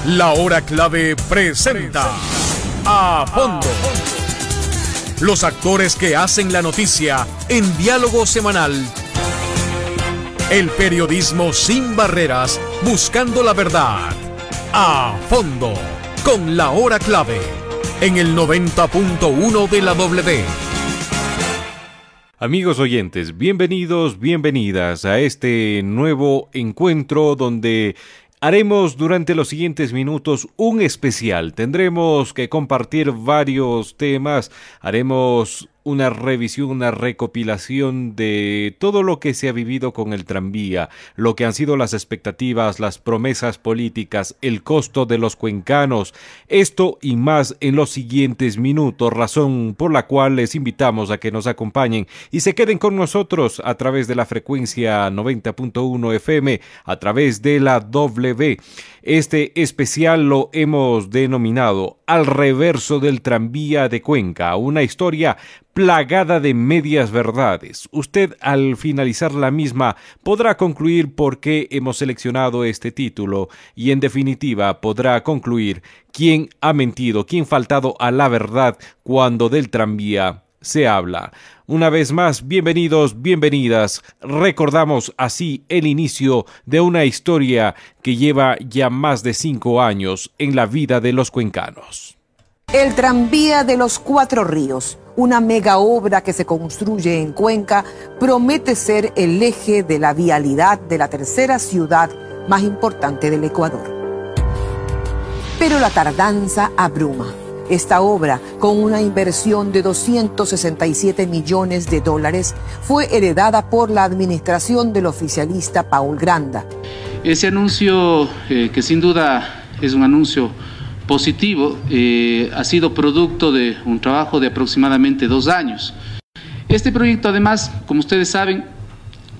La Hora Clave presenta A Fondo. Los actores que hacen la noticia en diálogo semanal. El periodismo sin barreras, buscando la verdad. A Fondo, con La Hora Clave, en el 90.1 de la W. Amigos oyentes, bienvenidos, bienvenidas a este nuevo encuentro donde haremos durante los siguientes minutos un especial. Tendremos que compartir varios temas, haremos una revisión, una recopilación de todo lo que se ha vivido con el tranvía, lo que han sido las expectativas, las promesas políticas, el costo de los cuencanos, esto y más en los siguientes minutos, razón por la cual les invitamos a que nos acompañen y se queden con nosotros a través de la frecuencia 90.1 FM, a través de la W. Este especial lo hemos denominado Al reverso del tranvía de Cuenca, una historia plagada de medias verdades. Usted, al finalizar la misma, podrá concluir por qué hemos seleccionado este título y, en definitiva, podrá concluir quién ha mentido, quién ha faltado a la verdad cuando del tranvía se habla. Una vez más, bienvenidos, bienvenidas. Recordamos así el inicio de una historia que lleva ya más de 5 años en la vida de los cuencanos. El tranvía de los 4 ríos, una mega obra que se construye en Cuenca, promete ser el eje de la vialidad de la tercera ciudad más importante del Ecuador. Pero la tardanza abruma. Esta obra, con una inversión de $267 millones, fue heredada por la administración del oficialista Paul Granda. Ese anuncio, que sin duda es un anuncio positivo, ha sido producto de un trabajo de aproximadamente 2 años. Este proyecto, además, como ustedes saben,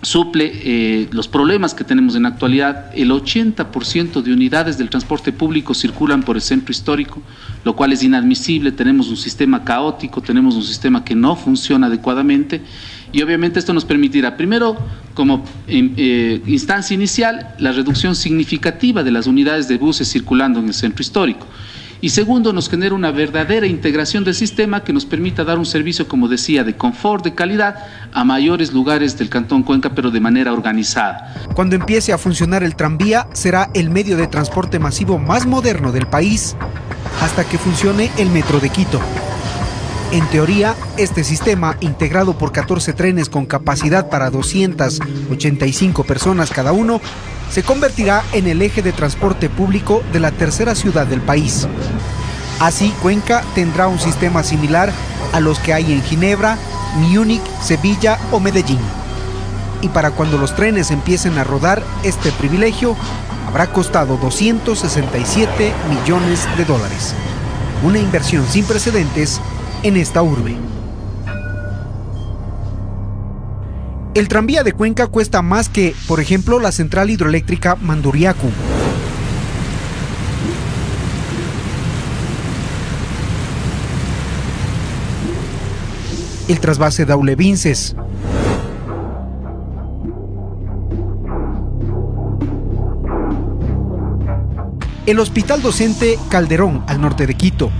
suple los problemas que tenemos en la actualidad. El 80% de unidades del transporte público circulan por el centro histórico, lo cual es inadmisible. Tenemos un sistema caótico, tenemos un sistema que no funciona adecuadamente y obviamente esto nos permitirá, primero, como instancia inicial, la reducción significativa de las unidades de buses circulando en el centro histórico. Y segundo, nos genera una verdadera integración del sistema que nos permita dar un servicio, como decía, de confort, de calidad, a mayores lugares del Cantón Cuenca, pero de manera organizada. Cuando empiece a funcionar el tranvía, será el medio de transporte masivo más moderno del país, hasta que funcione el Metro de Quito. En teoría, este sistema, integrado por 14 trenes con capacidad para 285 personas cada uno, se convertirá en el eje de transporte público de la tercera ciudad del país. Así, Cuenca tendrá un sistema similar a los que hay en Ginebra, Múnich, Sevilla o Medellín. Y para cuando los trenes empiecen a rodar, este privilegio habrá costado $267 millones. Una inversión sin precedentes en esta urbe. El tranvía de Cuenca cuesta más que, por ejemplo, la central hidroeléctrica Manduriacu. El trasvase Daule-Vinces. El hospital docente Calderón, al norte de Quito.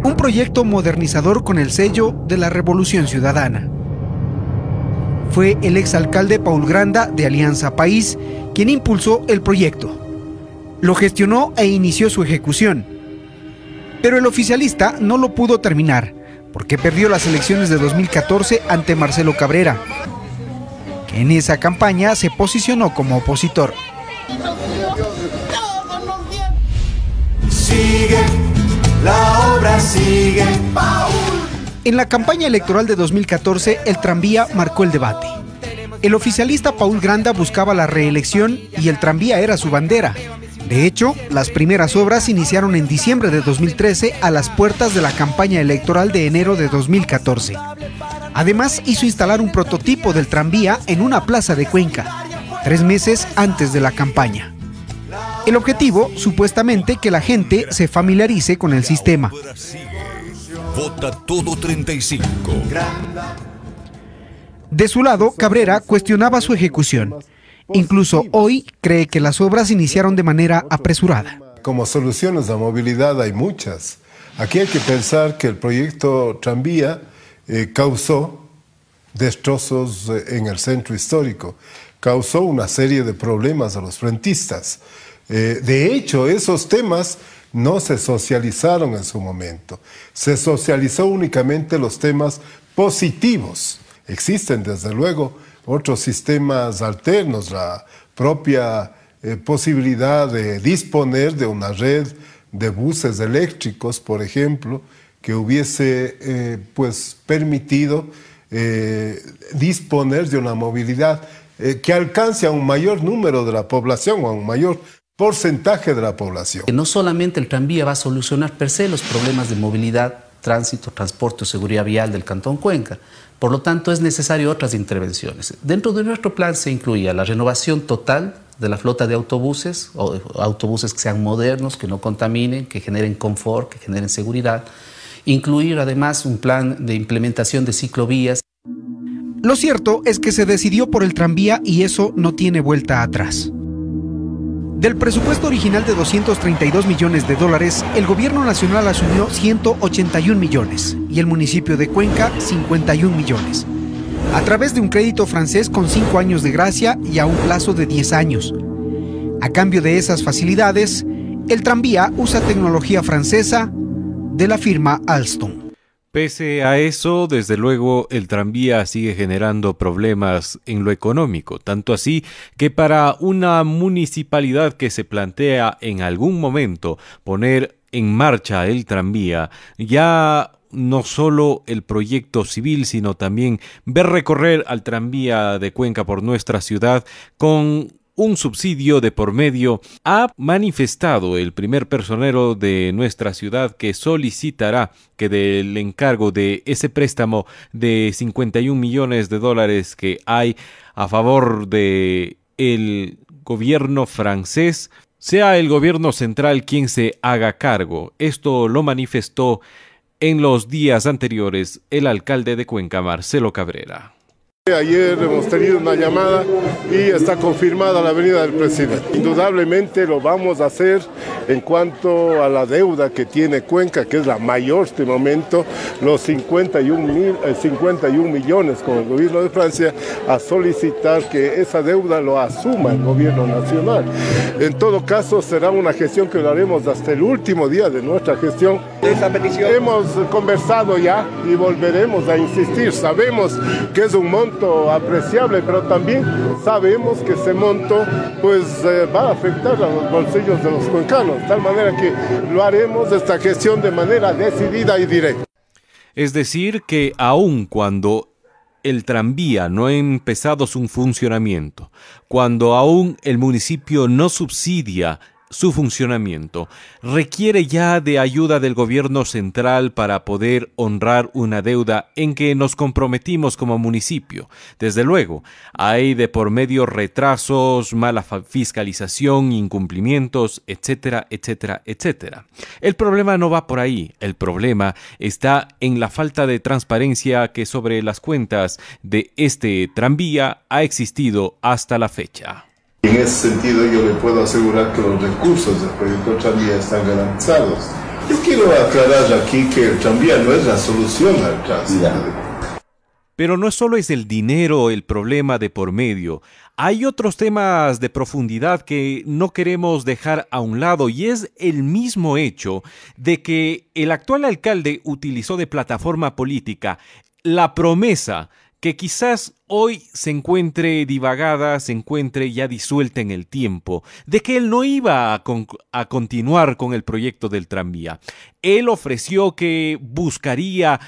Un proyecto modernizador con el sello de la Revolución Ciudadana. Fue el exalcalde Paul Granda, de Alianza País, quien impulsó el proyecto. Lo gestionó e inició su ejecución. Pero el oficialista no lo pudo terminar, porque perdió las elecciones de 2014 ante Marcelo Cabrera, que en esa campaña se posicionó como opositor. Sigue, la obra sigue. En la campaña electoral de 2014, el tranvía marcó el debate. El oficialista Paul Granda buscaba la reelección y el tranvía era su bandera. De hecho, las primeras obras iniciaron en diciembre de 2013 a las puertas de la campaña electoral de enero de 2014. Además, hizo instalar un prototipo del tranvía en una plaza de Cuenca, 3 meses antes de la campaña. El objetivo, supuestamente, que la gente se familiarice con el sistema. Vota todo 35. De su lado, Cabrera cuestionaba su ejecución. Incluso hoy cree que las obras iniciaron de manera apresurada. Como soluciones a movilidad hay muchas. Aquí hay que pensar que el proyecto tranvía causó destrozos en el centro histórico, causó una serie de problemas a los frentistas. De hecho, esos temas no se socializaron en su momento. Se socializó únicamente los temas positivos. Existen, desde luego, otros sistemas alternos, la propia posibilidad de disponer de una red de buses eléctricos, por ejemplo, que hubiese pues permitido disponer de una movilidad que alcance a un mayor número de la población o a un mayor porcentaje de la población. No solamente el tranvía va a solucionar per se los problemas de movilidad, tránsito, transporte o seguridad vial del Cantón Cuenca. Por lo tanto, es necesario otras intervenciones. Dentro de nuestro plan se incluía la renovación total de la flota de autobuses, o autobuses que sean modernos, que no contaminen, que generen confort, que generen seguridad. Incluir además un plan de implementación de ciclovías. Lo cierto es que se decidió por el tranvía y eso no tiene vuelta atrás. Del presupuesto original de 232 millones de dólares, el gobierno nacional asumió 181 millones y el municipio de Cuenca 51 millones. A través de un crédito francés con 5 años de gracia y a un plazo de 10 años. A cambio de esas facilidades, el tranvía usa tecnología francesa de la firma Alstom. Pese a eso, desde luego, el tranvía sigue generando problemas en lo económico, tanto así que para una municipalidad que se plantea en algún momento poner en marcha el tranvía, ya no solo el proyecto civil, sino también ver recorrer al tranvía de Cuenca por nuestra ciudad con un subsidio de por medio, ha manifestado el primer personero de nuestra ciudad que solicitará que del encargo de ese préstamo de 51 millones de dólares que hay a favor de el gobierno francés, sea el gobierno central quien se haga cargo. Esto lo manifestó en los días anteriores el alcalde de Cuenca, Marcelo Cabrera. Ayer hemos tenido una llamada y está confirmada la venida del presidente. Indudablemente lo vamos a hacer en cuanto a la deuda que tiene Cuenca, que es la mayor este momento, los 51 millones con el gobierno de Francia, a solicitar que esa deuda lo asuma el gobierno nacional. En todo caso, será una gestión que lo haremos hasta el último día de nuestra gestión. Hemos conversado ya y volveremos a insistir. Sabemos que es un monto apreciable, pero también sabemos que ese monto pues va a afectar a los bolsillos de los cuencanos, de tal manera que lo haremos esta gestión de manera decidida y directa. Es decir, que aun cuando el tranvía no ha empezado su funcionamiento, cuando aún el municipio no subsidia su funcionamiento, requiere ya de ayuda del gobierno central para poder honrar una deuda en que nos comprometimos como municipio. Desde luego, hay de por medio retrasos, mala fiscalización, incumplimientos, etcétera, etcétera, etcétera. El problema no va por ahí, el problema está en la falta de transparencia que sobre las cuentas de este tranvía ha existido hasta la fecha. En ese sentido, yo le puedo asegurar que los recursos del proyecto tranvía están garantizados. Yo quiero aclarar aquí que el tranvía no es la solución al tránsito. Pero no solo es el dinero el problema de por medio. Hay otros temas de profundidad que no queremos dejar a un lado y es el mismo hecho de que el actual alcalde utilizó de plataforma política la promesa que quizás hoy se encuentre divagada, se encuentre ya disuelta en el tiempo, de que él no iba a continuar con el proyecto del tranvía. Él ofreció que buscaría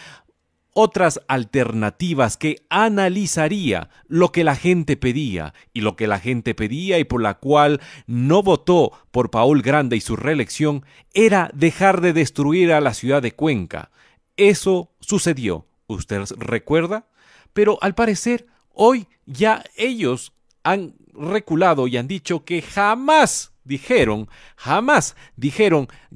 otras alternativas, que analizaría lo que la gente pedía, y lo que la gente pedía y por la cual no votó por Paul Granda y su reelección, era dejar de destruir a la ciudad de Cuenca. Eso sucedió, ¿usted recuerda? Pero al parecer, hoy ya ellos han reculado y han dicho que jamás dijeron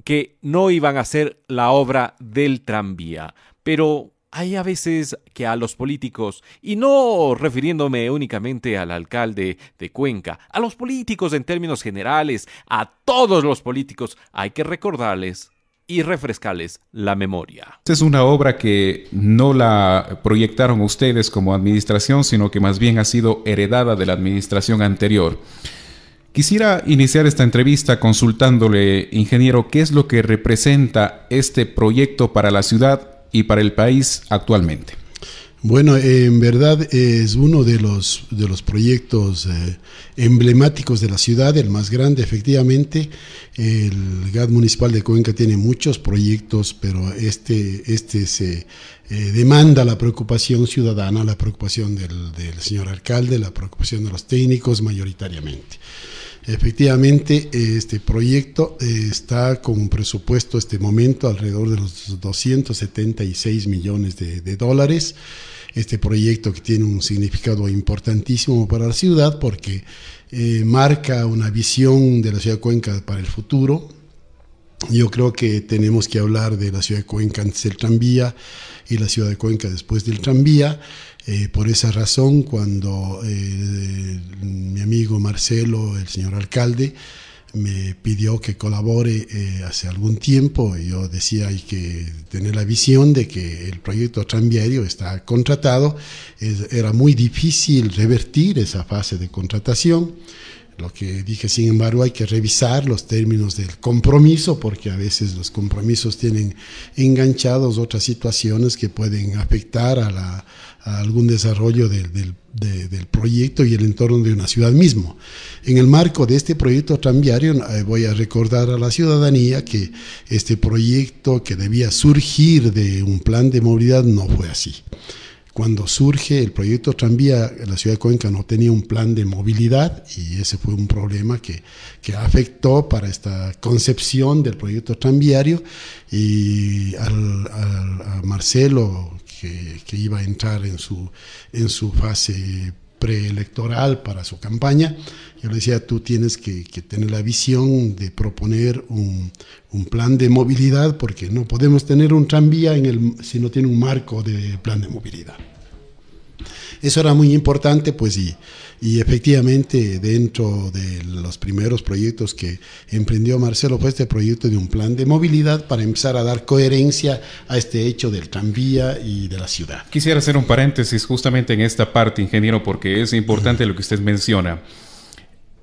que no iban a hacer la obra del tranvía. Pero hay a veces que a los políticos, y no refiriéndome únicamente al alcalde de Cuenca, a los políticos en términos generales, a todos los políticos, hay que recordarles y refrescarles la memoria. Esta es una obra que no la proyectaron ustedes como administración, sino que más bien ha sido heredada de la administración anterior. Quisiera iniciar esta entrevista consultándole, ingeniero, qué es lo que representa este proyecto para la ciudad y para el país actualmente. Bueno, en verdad es uno de los proyectos emblemáticos de la ciudad, el más grande efectivamente. El GAD municipal de Cuenca tiene muchos proyectos, pero este se demanda la preocupación ciudadana, la preocupación del señor alcalde, la preocupación de los técnicos mayoritariamente. Efectivamente, este proyecto está con un presupuesto este momento alrededor de los 276 millones de dólares. Este proyecto que tiene un significado importantísimo para la ciudad porque marca una visión de la ciudad de Cuenca para el futuro. Yo creo que tenemos que hablar de la ciudad de Cuenca antes del tranvía y la ciudad de Cuenca después del tranvía. Por esa razón, cuando mi amigo Marcelo, el señor alcalde, me pidió que colabore hace algún tiempo, yo decía hay que tener la visión de que el proyecto tranviario está contratado. Era muy difícil revertir esa fase de contratación. Lo que dije, sin embargo, hay que revisar los términos del compromiso, porque a veces los compromisos tienen enganchados otras situaciones que pueden afectar a algún desarrollo del proyecto y el entorno de una ciudad mismo. En el marco de este proyecto tranviario, voy a recordar a la ciudadanía que este proyecto, que debía surgir de un plan de movilidad, no fue así. Cuando surge el proyecto tranvía, la ciudad de Cuenca no tenía un plan de movilidad y ese fue un problema que afectó para esta concepción del proyecto tranviario. Y a Marcelo, que iba a entrar en su fase preelectoral para su campaña, yo le decía, tú tienes que tener la visión de proponer un plan de movilidad, porque no podemos tener un tranvía si no tiene un marco de plan de movilidad. Eso era muy importante, pues, y efectivamente dentro de los primeros proyectos que emprendió Marcelo fue este proyecto de un plan de movilidad para empezar a dar coherencia a este hecho del tranvía y de la ciudad. Quisiera hacer un paréntesis justamente en esta parte, ingeniero, porque es importante lo que usted menciona.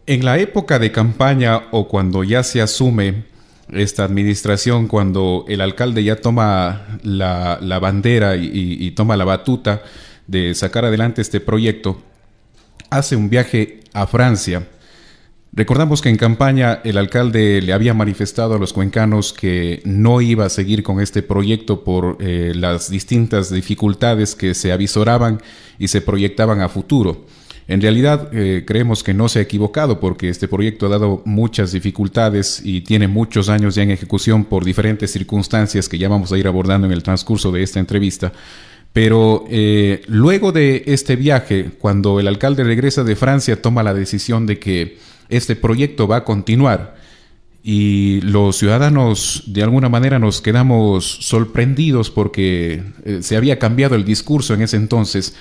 En la época de campaña o cuando ya se asume esta administración, cuando el alcalde ya toma la bandera y toma la batuta de sacar adelante este proyecto, hace un viaje a Francia. Recordamos que en campaña el alcalde le había manifestado a los cuencanos que no iba a seguir con este proyecto por las distintas dificultades que se avisoraban y se proyectaban a futuro. En realidad creemos que no se ha equivocado, porque este proyecto ha dado muchas dificultades y tiene muchos años ya en ejecución por diferentes circunstancias que ya vamos a ir abordando en el transcurso de esta entrevista. Pero luego de este viaje, cuando el alcalde regresa de Francia, toma la decisión de que este proyecto va a continuar, y los ciudadanos de alguna manera nos quedamos sorprendidos porque se había cambiado el discurso en ese entonces.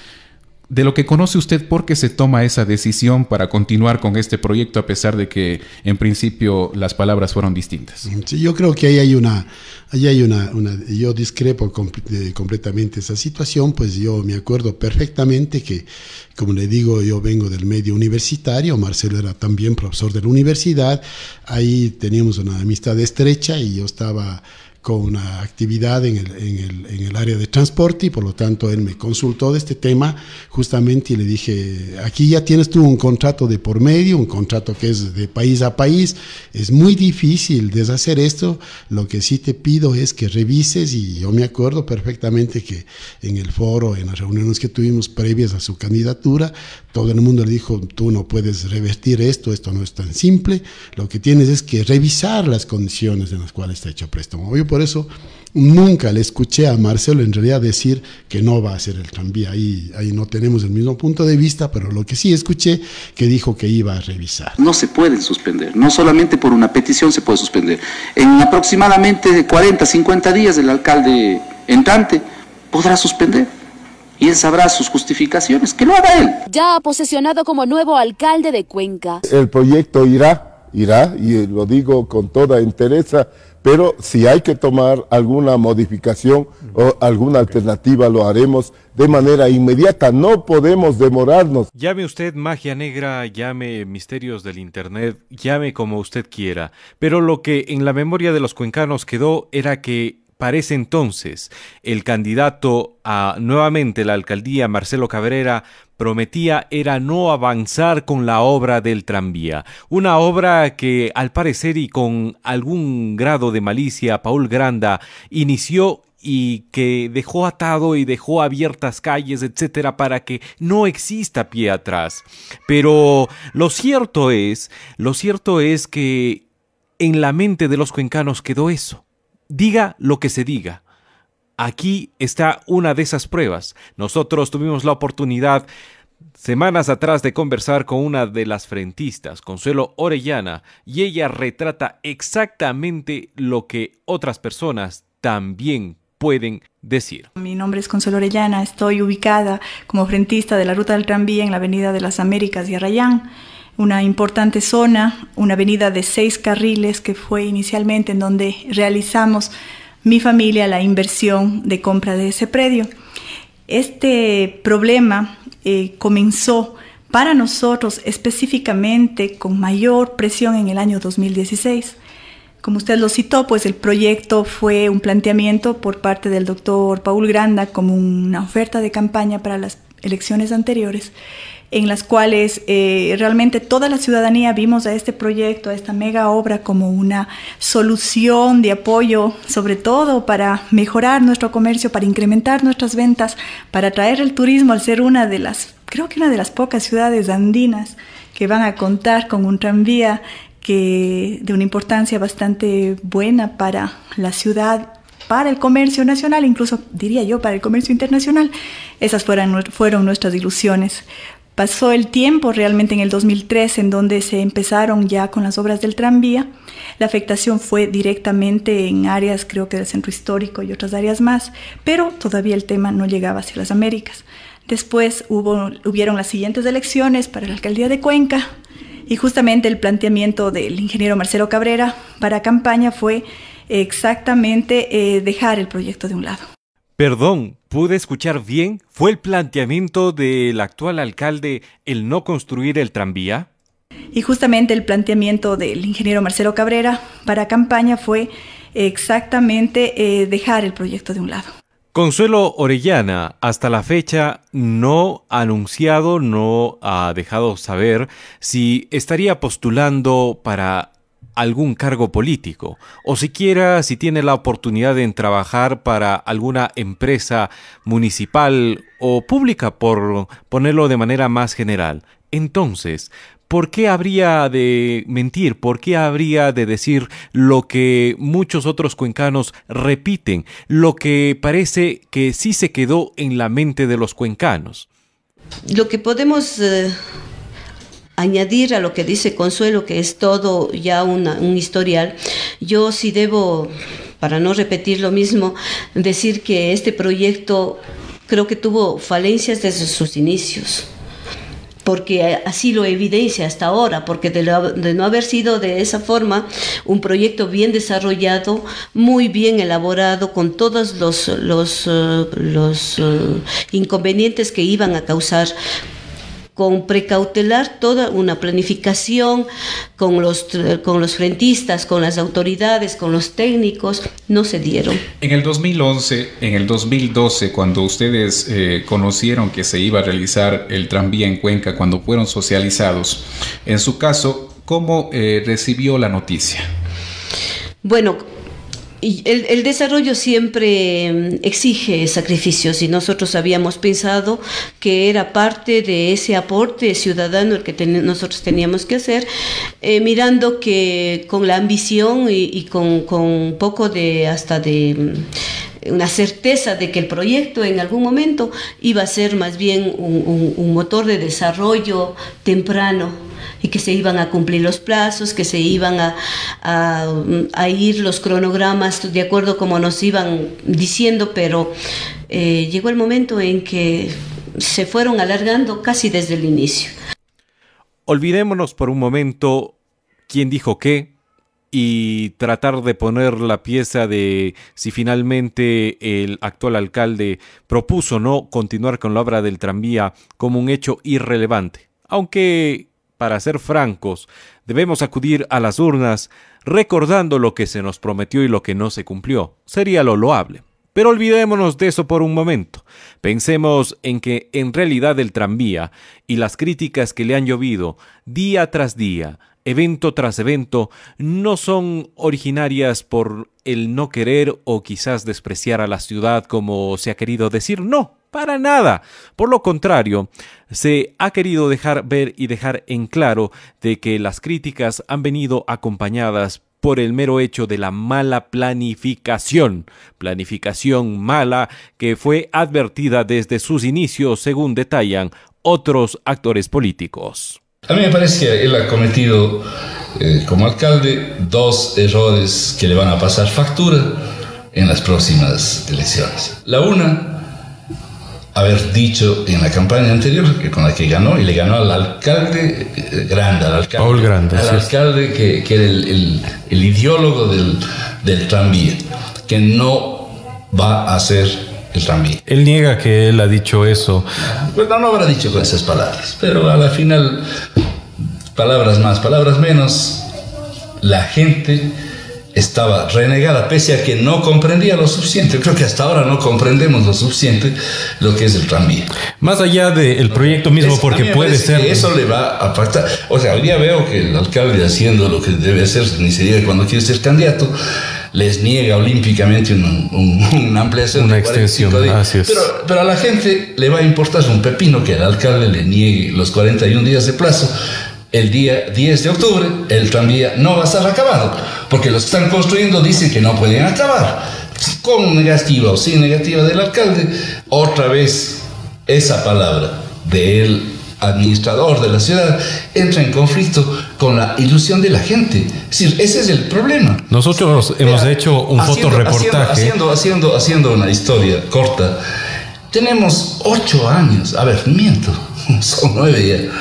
De lo que conoce usted, ¿por qué se toma esa decisión para continuar con este proyecto a pesar de que en principio las palabras fueron distintas? Sí, yo creo que ahí hay una yo discrepo completamente esa situación, pues yo me acuerdo perfectamente que, como le digo, yo vengo del medio universitario, Marcelo era también profesor de la universidad, ahí teníamos una amistad estrecha y yo estaba con una actividad en el área de transporte y por lo tanto él me consultó de este tema justamente y le dije, aquí ya tienes tú un contrato de por medio, un contrato que es de país a país, es muy difícil deshacer esto, lo que sí te pido es que revises. Y yo me acuerdo perfectamente que en el foro, en las reuniones que tuvimos previas a su candidatura, todo el mundo le dijo, tú no puedes revertir esto no es tan simple, lo que tienes es que revisar las condiciones en las cuales está hecho el préstamo. Yo por eso nunca le escuché a Marcelo en realidad decir que no va a hacer el tranvía, ahí no tenemos el mismo punto de vista, pero lo que sí escuché que dijo que iba a revisar. No se pueden suspender, no solamente por una petición se puede suspender. En aproximadamente 40, 50 días el alcalde entrante podrá suspender. Y él sabrá sus justificaciones, que lo haga él. Ya posesionado como nuevo alcalde de Cuenca. El proyecto irá, y lo digo con toda entereza, pero si hay que tomar alguna modificación o alguna alternativa, lo haremos de manera inmediata. No podemos demorarnos. Llame usted magia negra, llame misterios del internet, llame como usted quiera. Pero lo que en la memoria de los cuencanos quedó era que para ese entonces, el candidato a nuevamente la alcaldía, Marcelo Cabrera, prometía era no avanzar con la obra del tranvía. Una obra que, al parecer y con algún grado de malicia, Paul Granda inició y que dejó atado y dejó abiertas calles, etcétera, para que no exista pie atrás. Pero lo cierto es que en la mente de los cuencanos quedó eso. Diga lo que se diga. Aquí está una de esas pruebas. Nosotros tuvimos la oportunidad semanas atrás de conversar con una de las frentistas, Consuelo Orellana, y ella retrata exactamente lo que otras personas también pueden decir. Mi nombre es Consuelo Orellana, estoy ubicada como frentista de la ruta del tranvía en la Avenida de las Américas y Arrayán. Una importante zona, una avenida de 6 carriles que fue inicialmente en donde realizamos mi familia la inversión de compra de ese predio. Este problema comenzó para nosotros específicamente con mayor presión en el año 2016. Como usted lo citó, pues el proyecto fue un planteamiento por parte del doctor Paul Granda como una oferta de campaña para las elecciones anteriores, en las cuales realmente toda la ciudadanía vimos a este proyecto, a esta mega obra, como una solución de apoyo, sobre todo para mejorar nuestro comercio, para incrementar nuestras ventas, para atraer el turismo, al ser una de las pocas ciudades andinas que van a contar con un tranvía de una importancia bastante buena para la ciudad, para el comercio nacional, incluso diría yo para el comercio internacional. Esas fueron nuestras ilusiones. Pasó el tiempo realmente en el 2003, en donde se empezaron ya con las obras del tranvía. La afectación fue directamente en áreas, creo que del centro histórico y otras áreas más, pero todavía el tema no llegaba hacia las Américas. Después hubieron las siguientes elecciones para la alcaldía de Cuenca, y justamente el planteamiento del ingeniero Marcelo Cabrera para campaña fue exactamente dejar el proyecto de un lado. Perdón, ¿pude escuchar bien? ¿Fue el planteamiento del actual alcalde el no construir el tranvía? Y justamente el planteamiento del ingeniero Marcelo Cabrera para campaña fue exactamente dejar el proyecto de un lado. Consuelo Orellana, hasta la fecha no ha anunciado, no ha dejado saber si estaría postulando para algún cargo político, o siquiera si tiene la oportunidad de trabajar para alguna empresa municipal o pública, por ponerlo de manera más general. Entonces, ¿por qué habría de mentir? ¿Por qué habría de decir lo que muchos otros cuencanos repiten, lo que parece que sí se quedó en la mente de los cuencanos? Lo que podemos añadir a lo que dice Consuelo, que es todo ya un historial, yo sí debo, para no repetir lo mismo, decir que este proyecto creo que tuvo falencias desde sus inicios, porque así lo evidencia hasta ahora, porque de no haber sido de esa forma, un proyecto bien desarrollado, muy bien elaborado, con todos los inconvenientes que iban a causar, con precautelar toda una planificación con los frentistas, con las autoridades, con los técnicos, no se dieron. En el 2011, en el 2012, cuando ustedes conocieron que se iba a realizar el tranvía en Cuenca, cuando fueron socializados, en su caso, ¿cómo recibió la noticia? Bueno, el desarrollo siempre exige sacrificios, y nosotros habíamos pensado que era parte de ese aporte ciudadano el que nosotros teníamos que hacer, mirando que con la ambición y con un poco de una certeza de que el proyecto en algún momento iba a ser más bien un motor de desarrollo temprano y que se iban a cumplir los plazos, que se iban a ir los cronogramas de acuerdo como nos iban diciendo, pero llegó el momento en que se fueron alargando casi desde el inicio. Olvidémonos por un momento quién dijo qué y tratar de poner la pieza de si finalmente el actual alcalde propuso o no continuar con la obra del tranvía como un hecho irrelevante. Aunque, para ser francos, debemos acudir a las urnas recordando lo que se nos prometió y lo que no se cumplió. Sería lo loable. Pero olvidémonos de eso por un momento. Pensemos en que en realidad el tranvía y las críticas que le han llovido día tras día, evento tras evento, no son originarias por el no querer o quizás despreciar a la ciudad como se ha querido decir. No, para nada. Por lo contrario, se ha querido dejar ver y dejar en claro de que las críticas han venido acompañadas por el mero hecho de la mala planificación mala que fue advertida desde sus inicios, según detallan otros actores políticos. A mí me parece que él ha cometido, como alcalde, 2 errores que le van a pasar factura en las próximas elecciones. La una, haber dicho en la campaña anterior, que con la que ganó, y le ganó al alcalde Grande, Paul Grande, al alcalde que era el ideólogo del tranvía, que no va a hacer el tranvía. Él niega que él ha dicho eso. Pues no habrá dicho con esas palabras, pero a la final, palabras más, palabras menos, la gente estaba renegada, pese a que no comprendía lo suficiente. Creo que hasta ahora no comprendemos lo suficiente lo que es el tranvía. Más allá del proyecto mismo, porque puede ser que eso le va a afectar. O sea, hoy día veo que el alcalde, haciendo lo que debe hacer, ni se diga cuando quiere ser candidato, les niega olímpicamente una ampliación, una extensión. Así es. Pero a la gente le va a importar un pepino que el alcalde le niegue los 41 días de plazo. El día 10 de octubre el tranvía no va a estar acabado, porque los que están construyendo dicen que no pueden acabar. Con negativa o sin negativa del alcalde, otra vez esa palabra del administrador de la ciudad entra en conflicto con la ilusión de la gente. Es decir, ese es el problema. Nosotros hemos hecho un fotoreportaje. Haciendo una historia corta, tenemos 8 años, a ver, miento, son 9 ya.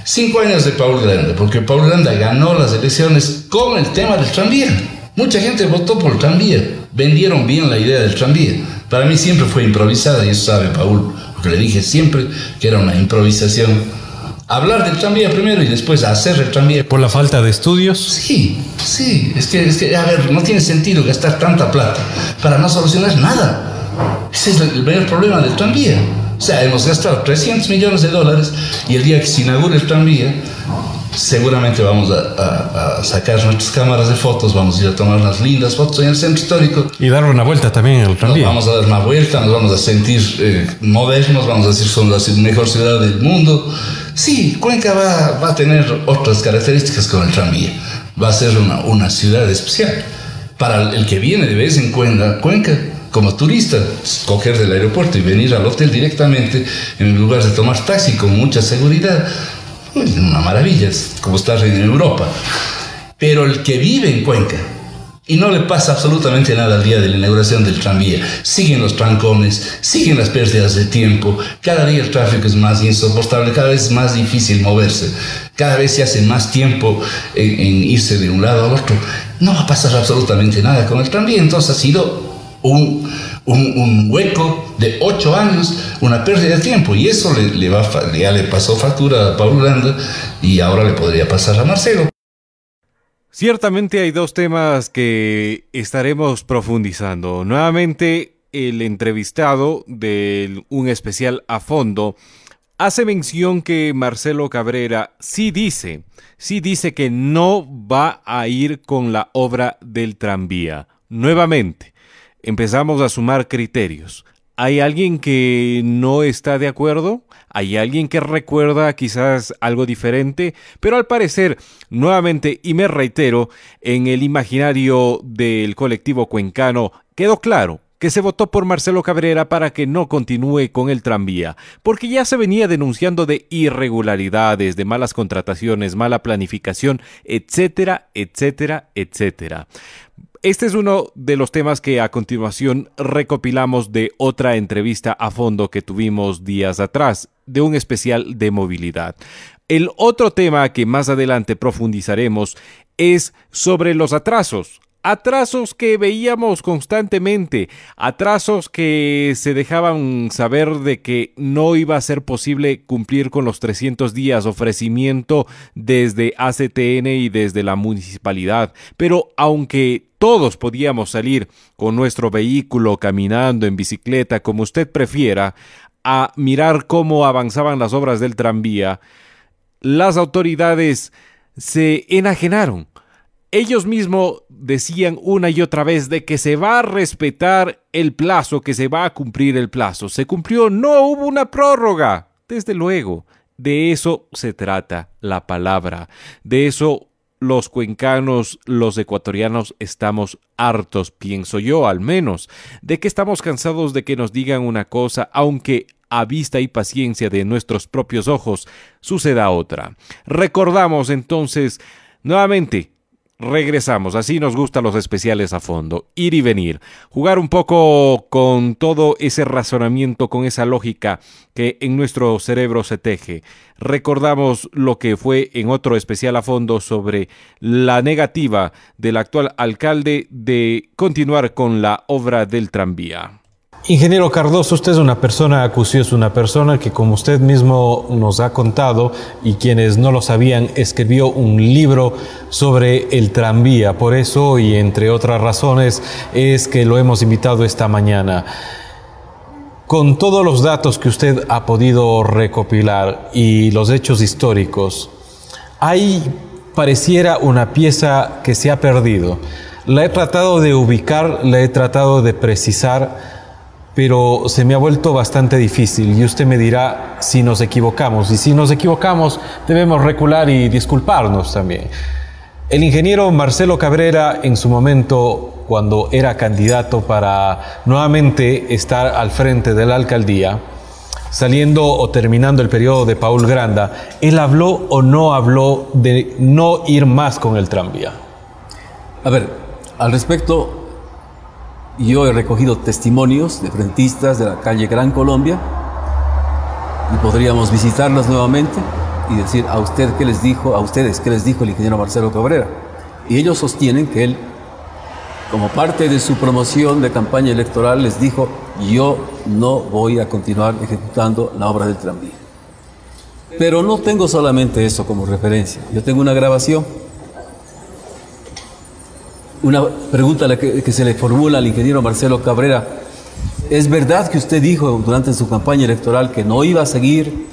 5 años de Paul Grande, porque Paul Grande ganó las elecciones con el tema del tranvía. Mucha gente votó por el tranvía, vendieron bien la idea del tranvía. Para mí siempre fue improvisada, y eso sabe Paul, porque le dije siempre que era una improvisación. Hablar del tranvía primero y después hacer el tranvía. ¿Por la falta de estudios? Sí, es que, a ver, no tiene sentido gastar tanta plata para no solucionar nada. Ese es el mayor problema del tranvía. O sea, hemos gastado $300 millones y el día que se inaugure el tranvía, seguramente vamos a sacar nuestras cámaras de fotos, vamos a ir a tomar unas lindas fotos en el centro histórico. Y dar una vuelta también en el tranvía. Vamos a dar una vuelta, nos vamos a sentir modernos, vamos a decir son la mejor ciudad del mundo. Sí, Cuenca va a tener otras características con el tranvía. Va a ser una ciudad especial. Para el que viene de vez en cuando Cuenca, como turista, coger del aeropuerto y venir al hotel directamente en lugar de tomar taxi con mucha seguridad, es una maravilla, es como estar en Europa. Pero el que vive en Cuenca y no le pasa absolutamente nada al día de la inauguración del tranvía, siguen los trancones, siguen las pérdidas de tiempo, cada día el tráfico es más insoportable, cada vez es más difícil moverse, cada vez se hace más tiempo en irse de un lado al otro. No va a pasar absolutamente nada con el tranvía. Entonces ha sido un hueco de 8 años, una pérdida de tiempo, y eso ya le pasó factura a Paul Grande y ahora le podría pasar a Marcelo. Ciertamente hay 2 temas que estaremos profundizando. Nuevamente, el entrevistado de un especial a fondo hace mención que Marcelo Cabrera sí dice que no va a ir con la obra del tranvía. Nuevamente, empezamos a sumar criterios. ¿Hay alguien que no está de acuerdo? ¿Hay alguien que recuerda quizás algo diferente? Pero al parecer, nuevamente, y me reitero, en el imaginario del colectivo cuencano quedó claro que se votó por Marcelo Cabrera para que no continúe con el tranvía, porque ya se venía denunciando de irregularidades, de malas contrataciones, mala planificación, etcétera, etcétera, etcétera. Este es uno de los temas que a continuación recopilamos de otra entrevista a fondo que tuvimos días atrás, de un especial de movilidad. El otro tema que más adelante profundizaremos es sobre los atrasos. Atrasos que veíamos constantemente, atrasos que se dejaban saber de que no iba a ser posible cumplir con los 300 días, ofrecimiento desde ACTN y desde la municipalidad. Pero aunque todos podíamos salir con nuestro vehículo, caminando, en bicicleta, como usted prefiera, a mirar cómo avanzaban las obras del tranvía, las autoridades se enajenaron. Ellos mismos decían una y otra vez de que se va a respetar el plazo, que se va a cumplir el plazo. Se cumplió, no hubo una prórroga. Desde luego, de eso se trata la palabra. De eso los cuencanos, los ecuatorianos estamos hartos, pienso yo al menos, de que estamos cansados de que nos digan una cosa, aunque a vista y paciencia de nuestros propios ojos suceda otra. Recordamos entonces nuevamente. Regresamos, así nos gustan los especiales a fondo, ir y venir, jugar un poco con todo ese razonamiento, con esa lógica que en nuestro cerebro se teje. Recordamos lo que fue en otro especial a fondo sobre la negativa del actual alcalde de continuar con la obra del tranvía. Ingeniero Cardoso, usted es una persona acuciosa, una persona que, como usted mismo nos ha contado, y quienes no lo sabían, escribió un libro sobre el tranvía. Por eso, y entre otras razones, es que lo hemos invitado esta mañana. Con todos los datos que usted ha podido recopilar y los hechos históricos, ahí pareciera una pieza que se ha perdido. La he tratado de ubicar, la he tratado de precisar, pero se me ha vuelto bastante difícil y usted me dirá si nos equivocamos. Y si nos equivocamos, debemos recular y disculparnos también. El ingeniero Marcelo Cabrera, en su momento, cuando era candidato para nuevamente estar al frente de la alcaldía, saliendo o terminando el periodo de Paul Granda, ¿él habló o no habló de no ir más con el tranvía? A ver, al respecto, yo he recogido testimonios de frentistas de la calle Gran Colombia y podríamos visitarlos nuevamente y decir a usted qué les dijo, a ustedes qué les dijo el ingeniero Marcelo Cabrera. Y ellos sostienen que él, como parte de su promoción de campaña electoral, les dijo: yo no voy a continuar ejecutando la obra del tranvía. Pero no tengo solamente eso como referencia, yo tengo una grabación. Una pregunta que se le formula al ingeniero Marcelo Cabrera: ¿es verdad que usted dijo durante su campaña electoral que no iba a seguir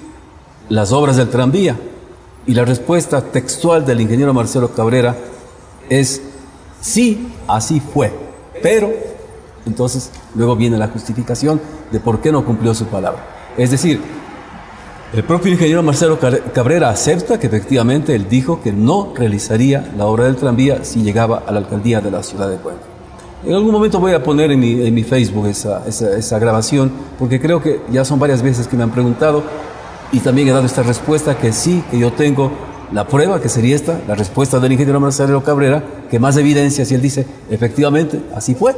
las obras del tranvía? Y la respuesta textual del ingeniero Marcelo Cabrera es: sí, así fue. Pero, entonces, luego viene la justificación de por qué no cumplió su palabra. Es decir, el propio ingeniero Marcelo Cabrera acepta que efectivamente él dijo que no realizaría la obra del tranvía si llegaba a la alcaldía de la ciudad de Cuenca. En algún momento voy a poner en mi Facebook esa grabación, porque creo que ya son varias veces que me han preguntado y también he dado esta respuesta, que sí, que yo tengo la prueba, que sería esta, la respuesta del ingeniero Marcelo Cabrera, que más evidencia si él dice efectivamente así fue.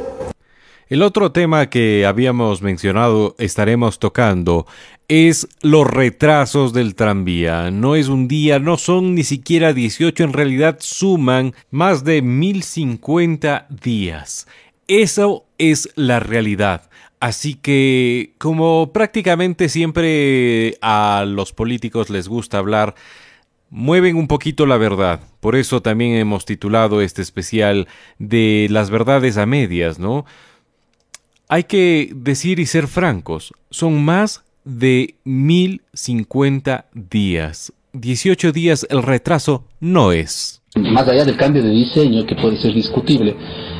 El otro tema que habíamos mencionado, estaremos tocando, es los retrasos del tranvía. No es un día, no son ni siquiera 18, en realidad suman más de 1050 días. Eso es la realidad. Así que, como prácticamente siempre a los políticos les gusta hablar, mueven un poquito la verdad. Por eso también hemos titulado este especial de las verdades a medias, ¿no? Hay que decir y ser francos, son más de 1050 días. 18 días el retraso no es. Más allá del cambio de diseño, que puede ser discutible,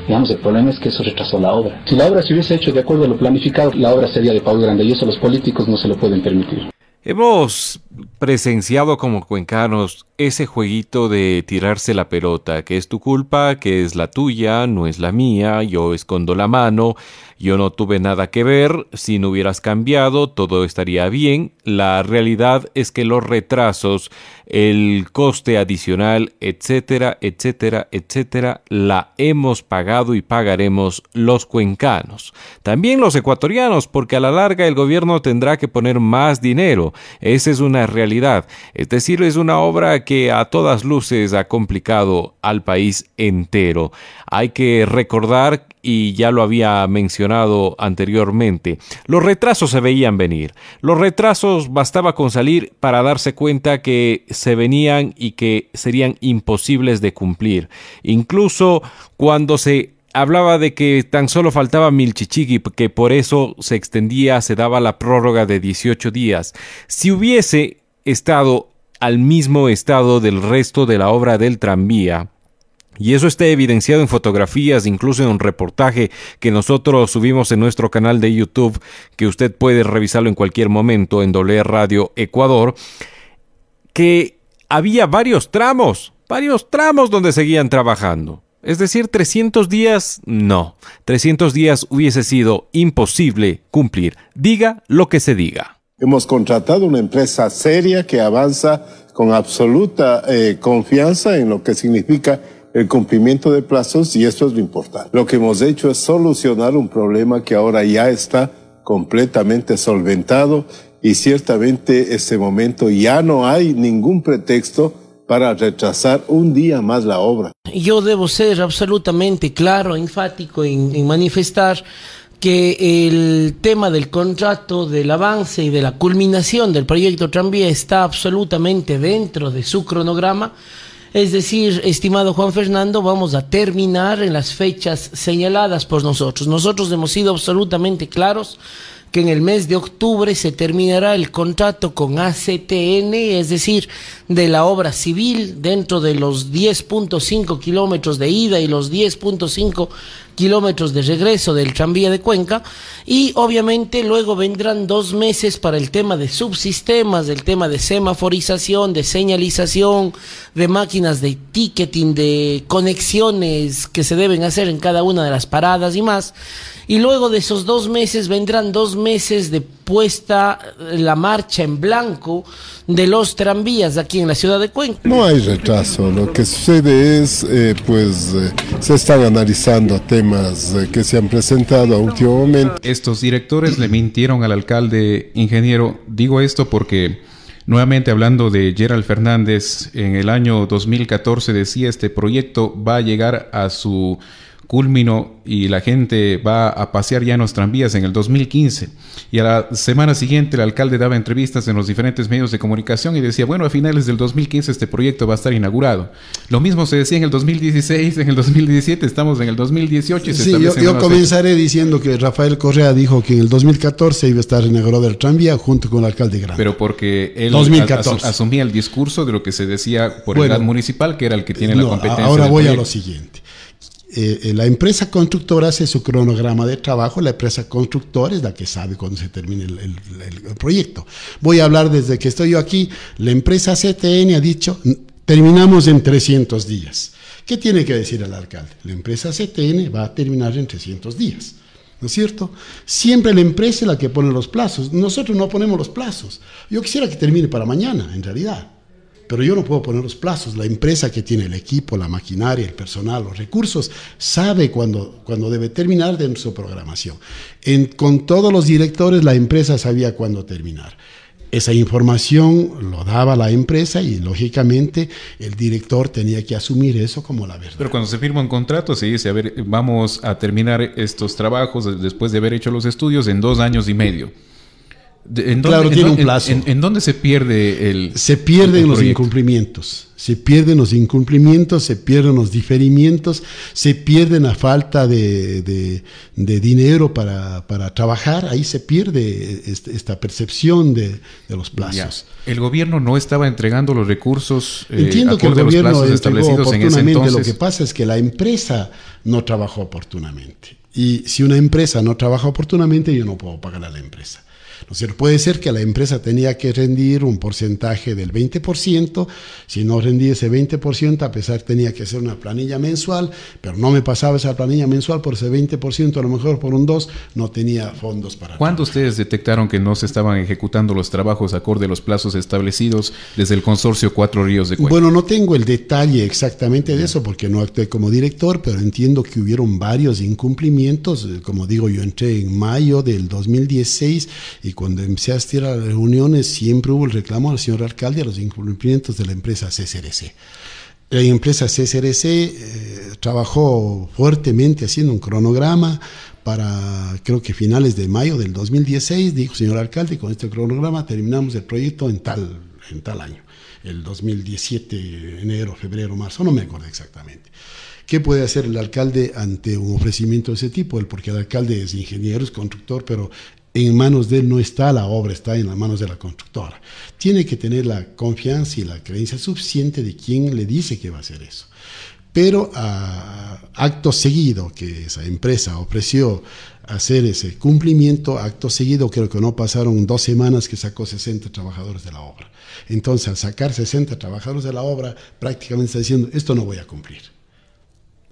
digamos, el problema es que eso retrasó la obra. Si la obra se hubiese hecho de acuerdo a lo planificado, la obra sería de Paul Granda, y eso los políticos no se lo pueden permitir. Hemos presenciado como cuencanos ese jueguito de tirarse la pelota, que es tu culpa, que es la tuya, no es la mía, yo escondo la mano, yo no tuve nada que ver, si no hubieras cambiado todo estaría bien. La realidad es que los retrasos, el coste adicional, etcétera, etcétera, etcétera, la hemos pagado y pagaremos los cuencanos. También los ecuatorianos, porque a la larga el gobierno tendrá que poner más dinero. Esa es una realidad. Es decir, es una obra que a todas luces ha complicado al país entero. Hay que recordar, y ya lo había mencionado anteriormente, los retrasos se veían venir. Los retrasos bastaba con salir para darse cuenta que se venían y que serían imposibles de cumplir. Incluso cuando se hablaba de que tan solo faltaba Milchichigui, que por eso se extendía, se daba la prórroga de 18 días. Si hubiese estado al mismo estado del resto de la obra del tranvía, y eso está evidenciado en fotografías, incluso en un reportaje que nosotros subimos en nuestro canal de YouTube, que usted puede revisarlo en cualquier momento en W Radio Ecuador, que había varios tramos donde seguían trabajando. Es decir, 300 días, no. 300 días hubiese sido imposible cumplir, diga lo que se diga. Hemos contratado una empresa seria que avanza con absoluta confianza en lo que significa el cumplimiento de plazos, y esto es lo importante. Lo que hemos hecho es solucionar un problema que ahora ya está completamente solventado, y ciertamente en este momento ya no hay ningún pretexto para retrasar un día más la obra. Yo debo ser absolutamente claro, enfático en manifestar que el tema del contrato, del avance y de la culminación del proyecto Tranvía está absolutamente dentro de su cronograma. Es decir, estimado Juan Fernando, vamos a terminar en las fechas señaladas por nosotros. Nosotros hemos sido absolutamente claros que en el mes de octubre se terminará el contrato con ACTN, es decir, de la obra civil, dentro de los 10.5 kilómetros de ida y los 10.5 kilómetros de regreso del tranvía de Cuenca, y obviamente luego vendrán 2 meses para el tema de subsistemas, el tema de semaforización, de señalización, de máquinas de ticketing, de conexiones que se deben hacer en cada una de las paradas y más. Y luego de esos 2 meses vendrán 2 meses de puesta la marcha en blanco de los tranvías aquí en la ciudad de Cuenca. No hay retraso, lo que sucede es, se están analizando temas que se han presentado a último momento. Estos directores le mintieron al alcalde, ingeniero. Digo esto porque, nuevamente hablando de Gerald Fernández, en el año 2014 decía este proyecto va a llegar a su culmino y la gente va a pasear ya en los tranvías en el 2015, y a la semana siguiente el alcalde daba entrevistas en los diferentes medios de comunicación y decía, bueno, a finales del 2015 este proyecto va a estar inaugurado. Lo mismo se decía en el 2016, en el 2017, estamos en el 2018 y se establecen yo comenzaré diciendo que Rafael Correa dijo que en el 2014 iba a estar inaugurado el tranvía junto con el alcalde Grande. Pero porque él asumía el discurso de lo que se decía por el GAD municipal, que era el que tiene la competencia. Ahora voy a lo siguiente. La empresa constructora hace su cronograma de trabajo. La empresa constructora es la que sabe cuándo se termine el proyecto. Voy a hablar desde que estoy yo aquí. La empresa CTN ha dicho, terminamos en 300 días. ¿Qué tiene que decir el alcalde? La empresa CTN va a terminar en 300 días. ¿No es cierto? Siempre la empresa es la que pone los plazos. Nosotros no ponemos los plazos. Yo quisiera que termine para mañana, en realidad. Pero yo no puedo poner los plazos. La empresa que tiene el equipo, la maquinaria, el personal, los recursos, sabe cuándo debe terminar de su programación. Con todos los directores, la empresa sabía cuándo terminar. Esa información lo daba la empresa y, lógicamente, el director tenía que asumir eso como la verdad. Pero cuando se firma un contrato, se dice, a ver, vamos a terminar estos trabajos después de haber hecho los estudios en 2 años y medio. Claro, tiene un plazo. ¿En dónde se pierde el Se pierden los incumplimientos. Se pierden los incumplimientos, se pierden los diferimientos, se pierden a falta de dinero para trabajar. Ahí se pierde esta percepción de los plazos. Ya. El gobierno no estaba entregando los recursos. Entiendo que el gobierno entregó oportunamente. Lo que pasa es que la empresa no trabajó oportunamente. Y si una empresa no trabaja oportunamente, yo no puedo pagar a la empresa. ¿No es cierto? Puede ser que la empresa tenía que rendir un porcentaje del 20%, si no rendía ese 20%, a pesar tenía que hacer una planilla mensual, pero no me pasaba esa planilla mensual por ese 20%, a lo mejor por un 2%, no tenía fondos para... ¿Cuándo ustedes detectaron que no se estaban ejecutando los trabajos acorde a los plazos establecidos desde el consorcio Cuatro Ríos de Cuenca? Bueno, no tengo el detalle exactamente de eso porque no actué como director, pero entiendo que hubieron varios incumplimientos. Como digo, yo entré en mayo del 2016 y cuando empecé a asistir a las reuniones siempre hubo el reclamo al señor alcalde a los incumplimientos de la empresa CCRC. La empresa CCRC trabajó fuertemente haciendo un cronograma para, creo que finales de mayo del 2016, dijo señor alcalde, con este cronograma terminamos el proyecto en tal año, el 2017, enero, febrero, marzo, no me acuerdo exactamente. ¿Qué puede hacer el alcalde ante un ofrecimiento de ese tipo? Porque el alcalde es ingeniero, es constructor, pero en manos de él no está la obra, está en las manos de la constructora. Tiene que tener la confianza y la creencia suficiente de quien le dice que va a hacer eso. Pero acto seguido que esa empresa ofreció hacer ese cumplimiento, acto seguido creo que no pasaron 2 semanas que sacó 60 trabajadores de la obra. Entonces al sacar 60 trabajadores de la obra prácticamente está diciendo esto no voy a cumplir.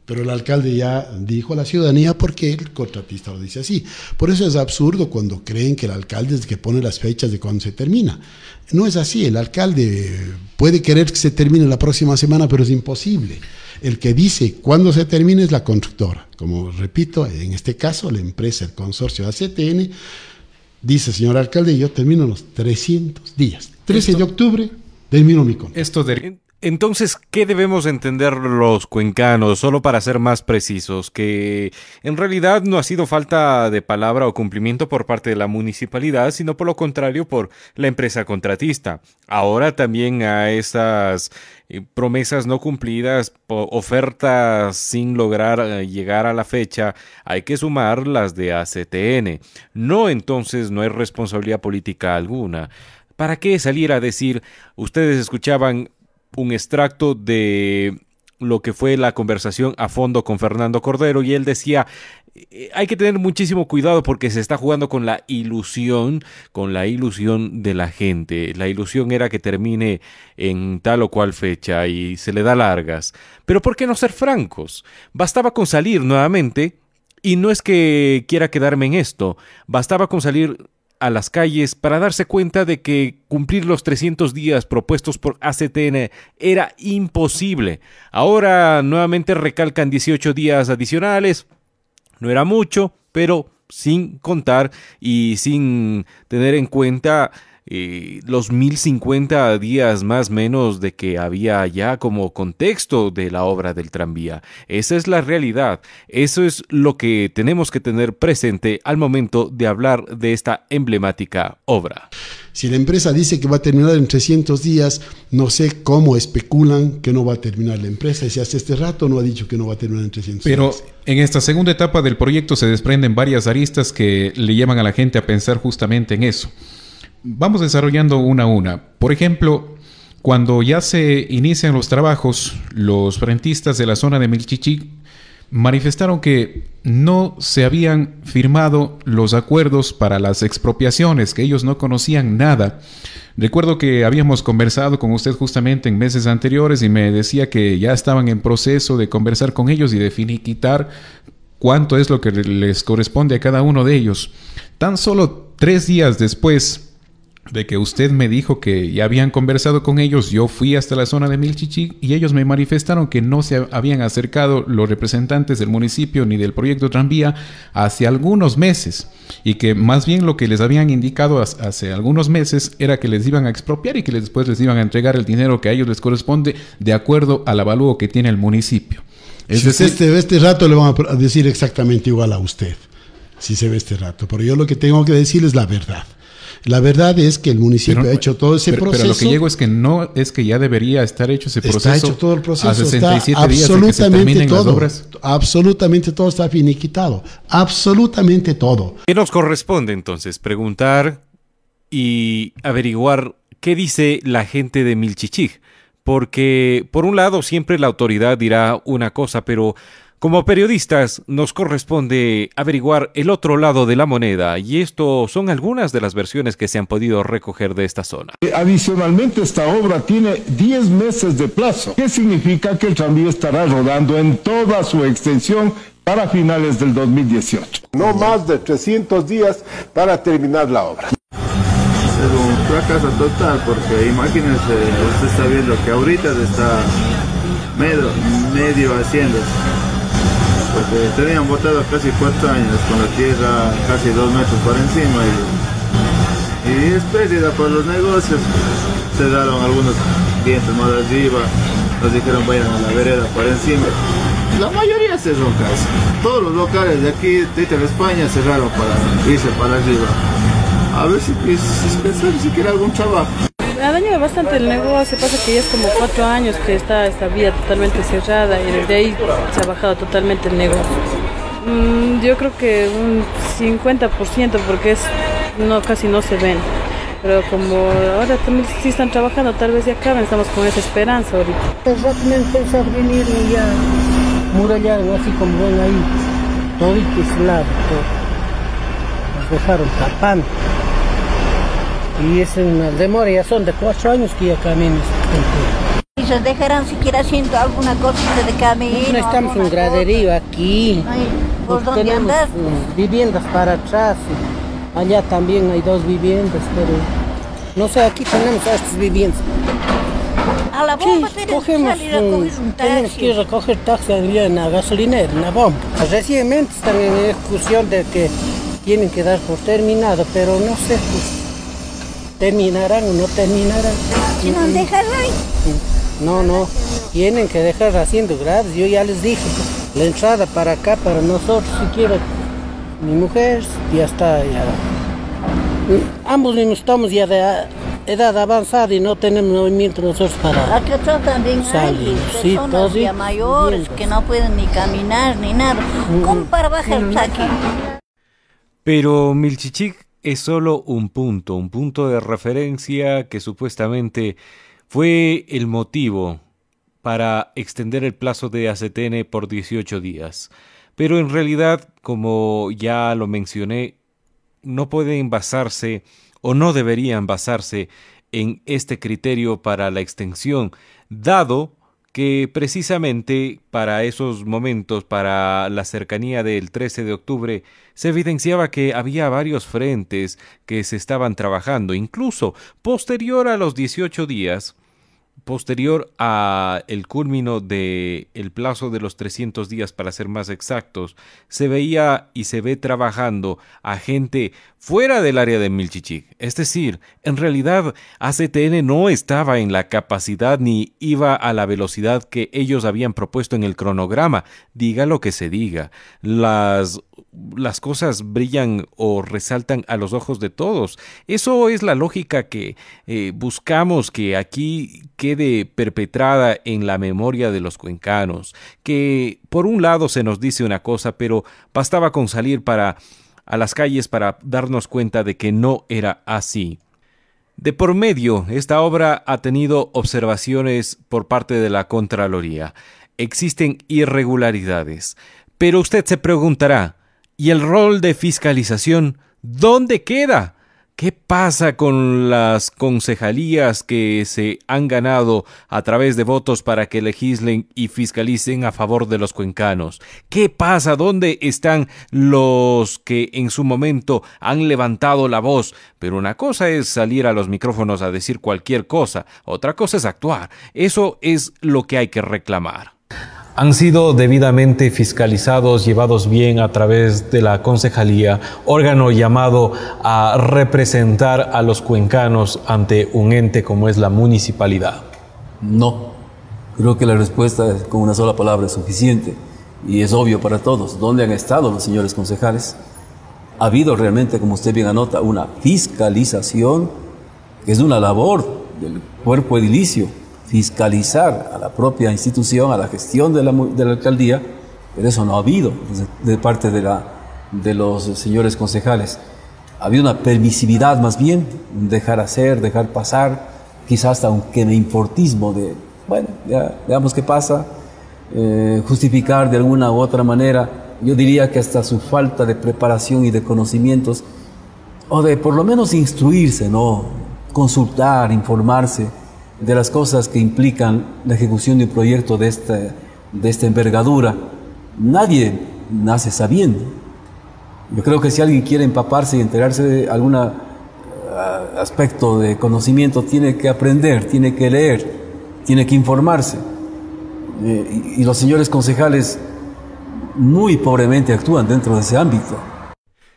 Pero el alcalde ya dijo a la ciudadanía porque el contratista lo dice así. Por eso es absurdo cuando creen que el alcalde es el que pone las fechas de cuándo se termina. No es así, el alcalde puede querer que se termine la próxima semana, pero es imposible. El que dice cuándo se termina es la constructora. Como repito, en este caso la empresa, el consorcio ACTN, dice, señor alcalde, yo termino los 300 días. 13 de octubre termino mi contrato. Entonces, ¿qué debemos entender los cuencanos? Solo para ser más precisos, que en realidad no ha sido falta de palabra o cumplimiento por parte de la municipalidad, sino por lo contrario por la empresa contratista. Ahora también a esas promesas no cumplidas, ofertas sin lograr llegar a la fecha, hay que sumar las de ACTN. No, entonces no hay responsabilidad política alguna. ¿Para qué salir a decir, ustedes escuchaban un extracto de lo que fue la conversación a fondo con Fernando Cordero y él decía, hay que tener muchísimo cuidado porque se está jugando con la ilusión de la gente. La ilusión era que termine en tal o cual fecha y se le da largas. Pero ¿por qué no ser francos? Bastaba con salir nuevamente, y no es que quiera quedarme en esto, bastaba con salir a las calles para darse cuenta de que cumplir los 300 días propuestos por ACTN era imposible. Ahora nuevamente recalcan 18 días adicionales, no era mucho, pero sin contar y sin tener en cuenta los 1050 días más menos de que había ya como contexto de la obra del tranvía. Esa es la realidad, eso es lo que tenemos que tener presente al momento de hablar de esta emblemática obra. Si la empresa dice que va a terminar en 300 días, no sé cómo especulan que no va a terminar la empresa. Y si hasta este rato no ha dicho que no va a terminar en 300 días. Pero en esta segunda etapa del proyecto se desprenden varias aristas que le llevan a la gente a pensar justamente en eso. Vamos desarrollando una a una. Por ejemplo, cuando ya se inician los trabajos, los rentistas de la zona de Milchichí manifestaron que no se habían firmado los acuerdos para las expropiaciones, que ellos no conocían nada. Recuerdo que habíamos conversado con usted justamente en meses anteriores y me decía que ya estaban en proceso de conversar con ellos y de finiquitar cuánto es lo que les corresponde a cada uno de ellos. Tan solo 3 días después de que usted me dijo que ya habían conversado con ellos, yo fui hasta la zona de Milchichí y ellos me manifestaron que no se habían acercado los representantes del municipio ni del proyecto tranvía hace algunos meses y que más bien lo que les habían indicado hace algunos meses era que les iban a expropiar y que después les iban a entregar el dinero que a ellos les corresponde de acuerdo al avalúo que tiene el municipio. Es decir, si se ve este rato le van a decir exactamente igual a usted, si se ve este rato, pero yo lo que tengo que decir es la verdad. La verdad es que el municipio ha hecho todo ese proceso. Pero lo que llego es que no es que ya debería estar hecho ese proceso. Está hecho todo el proceso. A 67 está días de que se terminen las obras. Absolutamente todo está finiquitado. Absolutamente todo. ¿Qué nos corresponde entonces? Preguntar y averiguar qué dice la gente de Milchichí. Porque por un lado siempre la autoridad dirá una cosa, pero Como periodistas nos corresponde averiguar el otro lado de la moneda y esto son algunas de las versiones que se han podido recoger de esta zona. Adicionalmente, esta obra tiene 10 meses de plazo, que significa que el tranvía estará rodando en toda su extensión para finales del 2018. No más de 300 días para terminar la obra. Es un fracaso total porque imagínense, usted está viendo que ahorita se está medio haciendo. Porque tenían botado casi 4 años con la tierra casi 2 metros por encima y es pérdida por los negocios. Se daron algunos clientes más arriba, nos dijeron vayan a la vereda por encima. La mayoría cerró casi. Todos los locales de aquí, de España, cerraron para irse para arriba. A ver si pensaron siquiera algún trabajo. Ha dañado bastante el negocio, pasa que ya es como 4 años que está esta vía totalmente cerrada y desde ahí se ha bajado totalmente el negocio. Yo creo que un 50% porque casi no se ven, pero como ahora también sí están trabajando, tal vez ya acaben, estamos con esa esperanza ahorita. Exactamente pensar venir y ya murallaron así como ven ahí, todito aislado, todo. Nos dejaron tapando. Y es una demora, ya son de 4 años que ya caminan. ¿Y se dejarán siquiera haciendo alguna cosita de camino? No estamos en un graderío aquí. Ay, ¿por dónde tenemos andas? Viviendas para atrás. Allá también hay 2 viviendas, pero no sé, aquí tenemos estas viviendas. A la bomba sí, tenemos que salir a coger un taxi. Tenemos que ir a recoger taxi allá en la gasolinera, en la bomba. Recientemente están en ejecución de que tienen que dar por terminado, pero no sé, pues, ¿terminarán o no terminarán? ¿Si no dejan ahí? No, tienen que dejar haciendo gradas. Yo ya les dije, la entrada para acá, para nosotros, si quiero, mi mujer ya está, ya. Ambos mismos estamos ya de edad avanzada y no tenemos movimiento nosotros para Aquí atrás también salir. Hay personas ya mayores que no pueden ni caminar ni nada. ¿Cómo para bajar aquí? Pero Milchichik es solo un punto de referencia que supuestamente fue el motivo para extender el plazo de ACTN por 18 días. Pero en realidad, como ya lo mencioné, no pueden basarse o no deberían basarse en este criterio para la extensión, dado que precisamente para esos momentos, para la cercanía del 13 de octubre, se evidenciaba que había varios frentes que se estaban trabajando, incluso posterior a los 18 días, posterior a el culmino de el plazo de los 300 días para ser más exactos, se veía y se ve trabajando a gente fuera del área de Milchichik. Es decir, en realidad ACTN no estaba en la capacidad ni iba a la velocidad que ellos habían propuesto en el cronograma. Diga lo que se diga, las cosas brillan o resaltan a los ojos de todos. Eso es la lógica que buscamos que aquí quede perpetrada en la memoria de los cuencanos, que por un lado se nos dice una cosa, pero bastaba con salir a las calles para darnos cuenta de que no era así. De por medio, esta obra ha tenido observaciones por parte de la Contraloría. Existen irregularidades, pero usted se preguntará, ¿y el rol de fiscalización dónde queda? ¿Qué pasa con las concejalías que se han ganado a través de votos para que legislen y fiscalicen a favor de los cuencanos? ¿Qué pasa? ¿Dónde están los que en su momento han levantado la voz? Pero una cosa es salir a los micrófonos a decir cualquier cosa, otra cosa es actuar. Eso es lo que hay que reclamar. ¿Han sido debidamente fiscalizados, llevados bien a través de la concejalía, órgano llamado a representar a los cuencanos ante un ente como es la municipalidad? No. Creo que la respuesta con una sola palabra es suficiente y es obvio para todos. ¿Dónde han estado los señores concejales? Ha habido realmente, como usted bien anota, una fiscalización, que es una labor del cuerpo edilicio, fiscalizar a la propia institución, a la gestión de la alcaldía, pero eso no ha habido de parte de los señores concejales. Ha habido una permisividad más bien, dejar hacer, dejar pasar, quizás hasta un quemeimportismo de, bueno, ya veamos qué pasa. justificar de alguna u otra manera, yo diría que hasta su falta de preparación y de conocimientos, o de por lo menos instruirse, ¿no? Consultar, informarse de las cosas que implican la ejecución de un proyecto de esta envergadura. Nadie nace sabiendo. Yo creo que si alguien quiere empaparse y enterarse de algún aspecto de conocimiento, tiene que aprender, tiene que leer, tiene que informarse. Y los señores concejales muy pobremente actúan dentro de ese ámbito.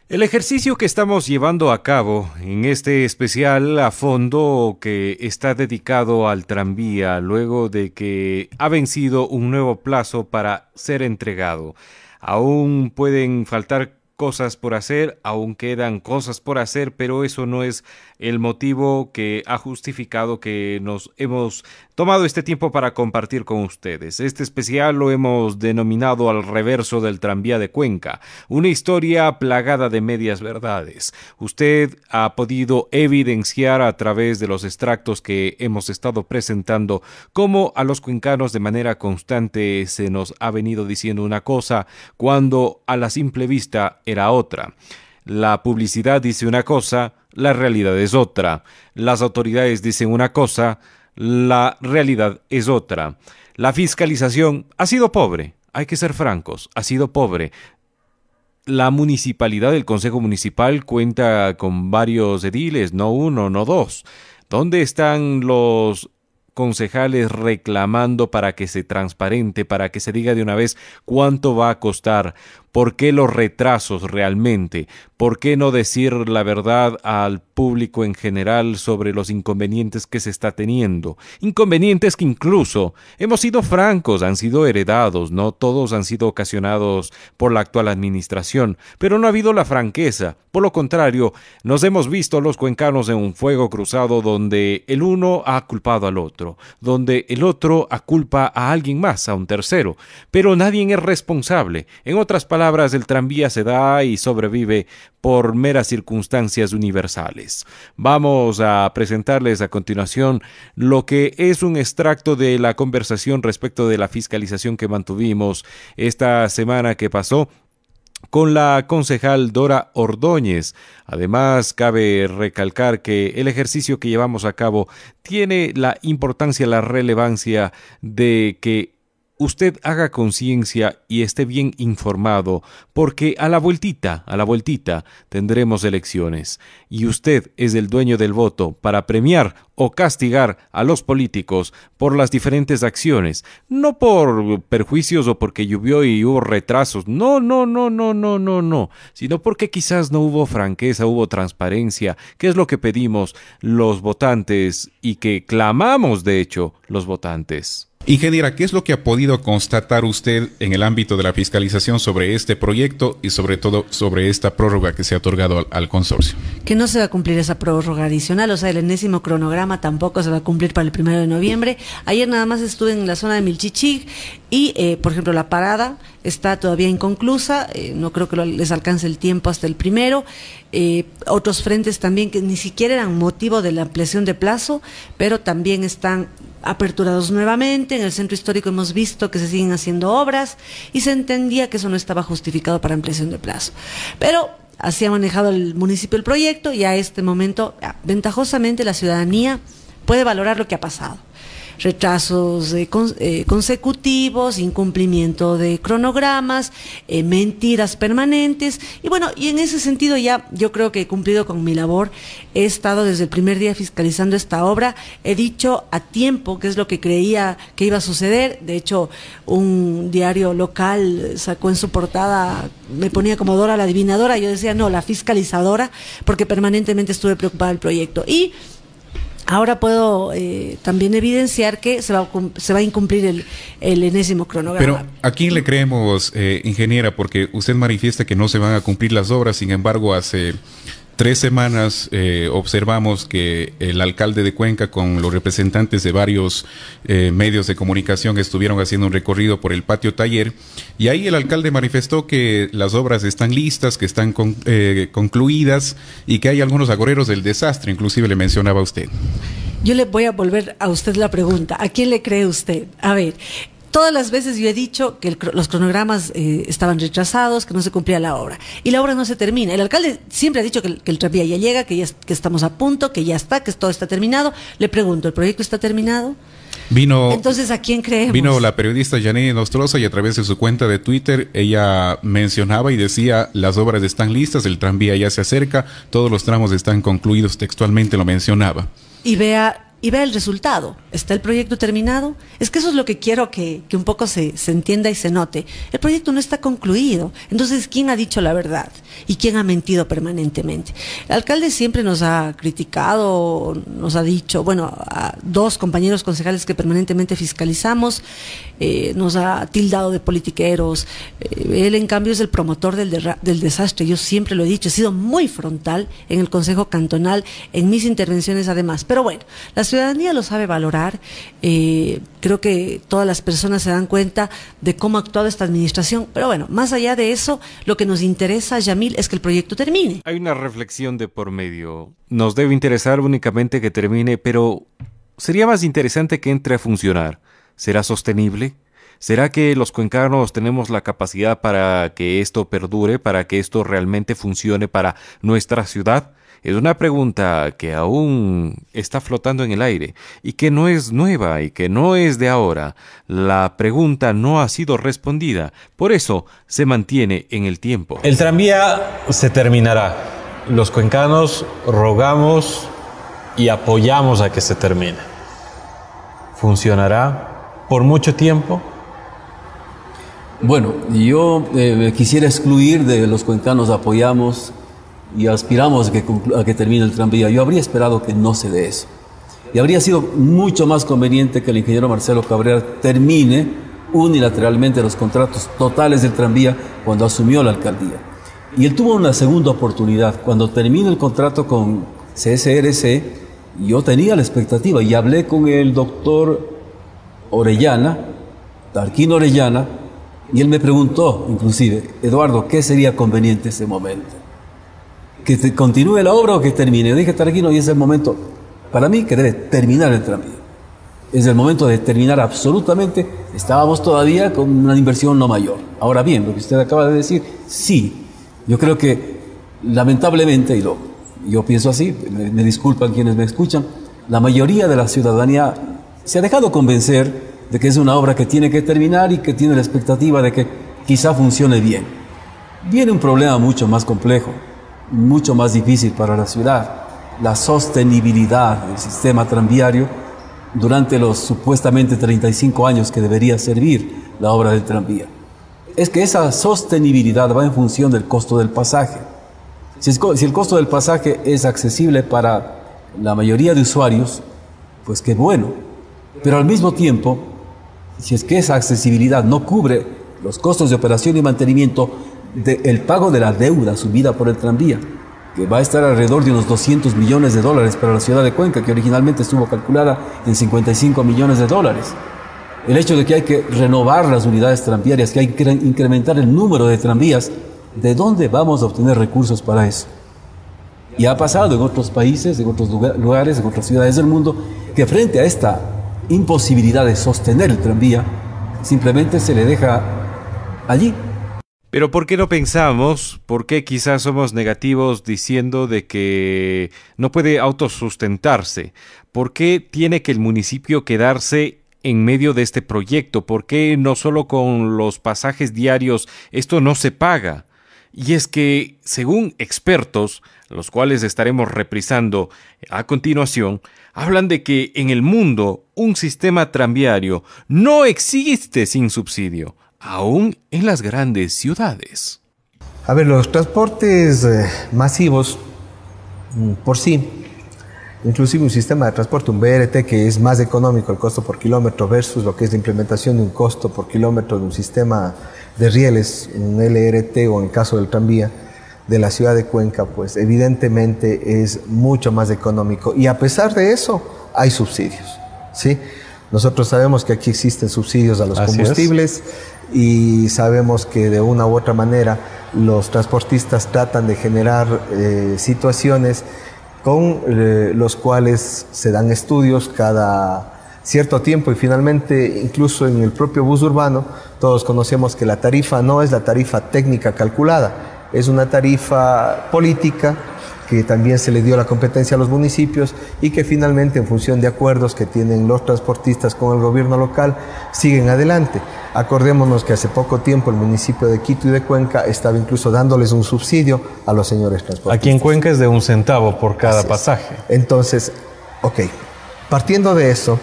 El ejercicio que estamos llevando a cabo en este especial a fondo que está dedicado al tranvía luego de que ha vencido un nuevo plazo para ser entregado. Aún pueden faltar cosas por hacer, aún quedan cosas por hacer, pero eso no es el motivo que ha justificado que nos hemos tomado este tiempo para compartir con ustedes. Este especial lo hemos denominado Al reverso del tranvía de Cuenca, una historia plagada de medias verdades. Usted ha podido evidenciar a través de los extractos que hemos estado presentando cómo a los cuencanos de manera constante se nos ha venido diciendo una cosa cuando a la simple vista era otra. La publicidad dice una cosa, la realidad es otra. Las autoridades dicen una cosa, la realidad es otra. La fiscalización ha sido pobre, hay que ser francos, ha sido pobre. La municipalidad, el Consejo Municipal cuenta con varios ediles, no uno, no dos. ¿Dónde están los concejales reclamando para que se transparente, para que se diga de una vez cuánto va a costar? ¿Por qué los retrasos realmente? ¿Por qué no decir la verdad al público en general sobre los inconvenientes que se está teniendo? Inconvenientes que incluso, hemos sido francos, han sido heredados, no todos han sido ocasionados por la actual administración, pero no ha habido la franqueza. Por lo contrario, nos hemos visto los cuencanos en un fuego cruzado donde el uno ha culpado al otro, donde el otro aculpa a alguien más, a un tercero, pero nadie es responsable. En otras palabras, el tranvía se da y sobrevive por meras circunstancias universales. Vamos a presentarles a continuación lo que es un extracto de la conversación respecto de la fiscalización que mantuvimos esta semana que pasó con la concejal Dora Ordóñez. Además, cabe recalcar que el ejercicio que llevamos a cabo tiene la importancia, la relevancia de que usted haga conciencia y esté bien informado, porque a la vueltita tendremos elecciones y usted es el dueño del voto para premiar o castigar a los políticos por las diferentes acciones, no por perjuicios o porque llovió y hubo retrasos, no, sino porque quizás no hubo franqueza, hubo transparencia, que es lo que pedimos los votantes y que clamamos de hecho los votantes. Ingeniera, ¿qué es lo que ha podido constatar usted en el ámbito de la fiscalización sobre este proyecto y sobre todo sobre esta prórroga que se ha otorgado al consorcio? Que no se va a cumplir esa prórroga adicional, o sea, el enésimo cronograma tampoco se va a cumplir para el 1 de noviembre. Ayer nada más estuve en la zona de Milchichig y, por ejemplo, la parada está todavía inconclusa, no creo que les alcance el tiempo hasta el 1. Otros frentes también que ni siquiera eran motivo de la ampliación de plazo, pero también están aperturados nuevamente. En el centro histórico hemos visto que se siguen haciendo obras y se entendía que eso no estaba justificado para ampliación de plazo. Pero así ha manejado el municipio el proyecto y a este momento, ventajosamente, la ciudadanía puede valorar lo que ha pasado. Retrasos consecutivos, incumplimiento de cronogramas, mentiras permanentes y bueno, y en ese sentido ya yo creo que he cumplido con mi labor. He estado desde el primer día fiscalizando esta obra, he dicho a tiempo qué es lo que creía que iba a suceder. De hecho, un diario local sacó en su portada, me ponía como Dora la adivinadora, yo decía no, la fiscalizadora, porque permanentemente estuve preocupada del proyecto. Y ahora puedo también evidenciar que se va a incumplir el enésimo cronograma. Pero ¿a quién le creemos, ingeniera? Porque usted manifiesta que no se van a cumplir las obras, sin embargo, hace 3 semanas observamos que el alcalde de Cuenca con los representantes de varios medios de comunicación estuvieron haciendo un recorrido por el patio taller y ahí el alcalde manifestó que las obras están listas, que están concluidas y que hay algunos agoreros del desastre, inclusive le mencionaba usted. Yo le voy a volver a usted la pregunta, ¿a quién le cree usted? A ver, Todas las veces yo he dicho que los cronogramas estaban retrasados, que no se cumplía la obra. Y la obra no se termina. El alcalde siempre ha dicho que el tranvía ya llega, que estamos a punto, que ya está, que todo está terminado. Le pregunto, ¿el proyecto está terminado? Entonces, ¿a quién creemos? Vino la periodista Janine Nostroza y a través de su cuenta de Twitter ella mencionaba y decía: las obras están listas, el tranvía ya se acerca, todos los tramos están concluidos, textualmente lo mencionaba. Y vea el resultado. ¿Está el proyecto terminado? Es que eso es lo que quiero que un poco se entienda y se note. El proyecto no está concluido. Entonces, ¿quién ha dicho la verdad? ¿Y quién ha mentido permanentemente? El alcalde siempre nos ha criticado, nos ha dicho, bueno, a 2 compañeros concejales que permanentemente fiscalizamos, nos ha tildado de politiqueros. Él, en cambio, es el promotor del desastre. Yo siempre lo he dicho, he sido muy frontal en el Consejo Cantonal, en mis intervenciones además. Pero bueno, la ciudadanía lo sabe valorar. Creo que todas las personas se dan cuenta de cómo ha actuado esta administración. Pero bueno, más allá de eso, lo que nos interesa, Yamil, es que el proyecto termine. Hay una reflexión de por medio. Nos debe interesar únicamente que termine, pero sería más interesante que entre a funcionar. ¿Será sostenible? ¿Será que los cuencanos tenemos la capacidad para que esto perdure, para que esto realmente funcione para nuestra ciudad? Es una pregunta que aún está flotando en el aire y que no es nueva y que no es de ahora. La pregunta no ha sido respondida, por eso se mantiene en el tiempo. El tranvía se terminará. Los cuencanos rogamos y apoyamos a que se termine. ¿Funcionará por mucho tiempo? Bueno, yo quisiera excluir de los cuencanos apoyamos y aspiramos a que termine el tranvía. Yo habría esperado que no se dé eso. Y habría sido mucho más conveniente que el ingeniero Marcelo Cabrera termine unilateralmente los contratos totales del tranvía cuando asumió la alcaldía. Y él tuvo una segunda oportunidad. Cuando terminó el contrato con CSRC, yo tenía la expectativa y hablé con el doctor Orellana, Tarquín Orellana, y él me preguntó, inclusive, Eduardo, ¿qué sería conveniente en ese momento? ¿Que continúe la obra o que termine? Yo dije, Tarquín, hoy es el momento, para mí, que debe terminar el tranvía. Es el momento de terminar absolutamente. Estábamos todavía con una inversión no mayor. Ahora bien, lo que usted acaba de decir, sí. Yo creo que, lamentablemente, y yo pienso así, me disculpan quienes me escuchan, la mayoría de la ciudadanía se ha dejado convencer de que es una obra que tiene que terminar y que tiene la expectativa de que quizá funcione bien. Viene un problema mucho más complejo, mucho más difícil para la ciudad, la sostenibilidad del sistema tranviario durante los supuestamente 35 años que debería servir la obra del tranvía. Es que esa sostenibilidad va en función del costo del pasaje. Si el costo del pasaje es accesible para la mayoría de usuarios, pues qué bueno. Pero al mismo tiempo, si es que esa accesibilidad no cubre los costos de operación y mantenimiento del pago de la deuda asumida por el tranvía, que va a estar alrededor de unos $200 millones para la ciudad de Cuenca, que originalmente estuvo calculada en $55 millones. El hecho de que hay que renovar las unidades tranviarias, que hay que incrementar el número de tranvías, ¿de dónde vamos a obtener recursos para eso? Y ha pasado en otros países, en otros lugares, en otras ciudades del mundo, que frente a esta imposibilidad de sostener el tranvía, simplemente se le deja allí. Pero ¿por qué no pensamos, por qué quizás somos negativos diciendo de que no puede autosustentarse? ¿Por qué tiene que el municipio quedarse en medio de este proyecto? ¿Por qué no solo con los pasajes diarios esto no se paga? Y es que, según expertos, los cuales estaremos reprisando a continuación, hablan de que en el mundo un sistema tranviario no existe sin subsidio, aún en las grandes ciudades. A ver, los transportes masivos, por sí, inclusive un sistema de transporte, un BRT, que es más económico el costo por kilómetro versus lo que es la implementación de un costo por kilómetro de un sistema de rieles, un LRT o en el caso del tranvía de la ciudad de Cuenca, pues evidentemente es mucho más económico y a pesar de eso hay subsidios, ¿sí? Nosotros sabemos que aquí existen subsidios a los combustibles y sabemos que de una u otra manera los transportistas tratan de generar situaciones con los cuales se dan estudios cada cierto tiempo y finalmente incluso en el propio bus urbano todos conocemos que la tarifa no es la tarifa técnica calculada, es una tarifa política que también se le dio la competencia a los municipios y que finalmente en función de acuerdos que tienen los transportistas con el gobierno local siguen adelante. Acordémonos que hace poco tiempo el municipio de Quito y de Cuenca estaba incluso dándoles un subsidio a los señores transportistas. Aquí en Cuenca es de 1 centavo por cada pasaje. Entonces, ok, partiendo de eso,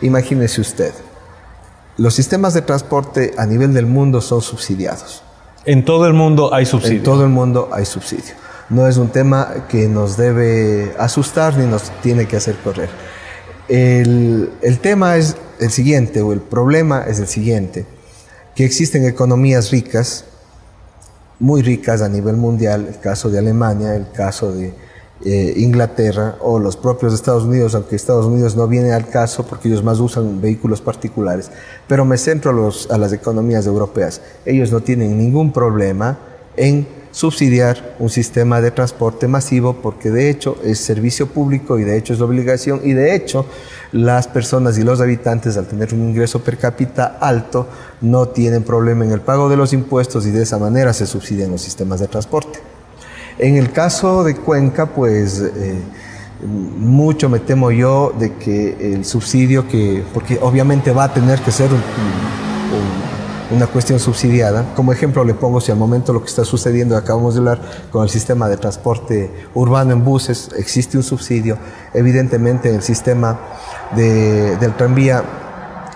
imagínese usted, los sistemas de transporte a nivel del mundo son subsidiados. En todo el mundo hay subsidio. En todo el mundo hay subsidio. No es un tema que nos debe asustar ni nos tiene que hacer correr. El tema es el siguiente, o el problema es el siguiente, que existen economías ricas, muy ricas a nivel mundial, el caso de Alemania, el caso de Inglaterra o los propios Estados Unidos, aunque Estados Unidos no viene al caso porque ellos más usan vehículos particulares, pero me centro a las economías europeas. Ellos no tienen ningún problema en subsidiar un sistema de transporte masivo porque de hecho es servicio público y de hecho es obligación y de hecho las personas y los habitantes al tener un ingreso per cápita alto no tienen problema en el pago de los impuestos y de esa manera se subsidian los sistemas de transporte. En el caso de Cuenca, pues mucho me temo yo de que el subsidio porque obviamente va a tener que ser una cuestión subsidiada. Como ejemplo le pongo si al momento lo que está sucediendo, acabamos de hablar con el sistema de transporte urbano en buses, existe un subsidio. Evidentemente en el sistema del tranvía,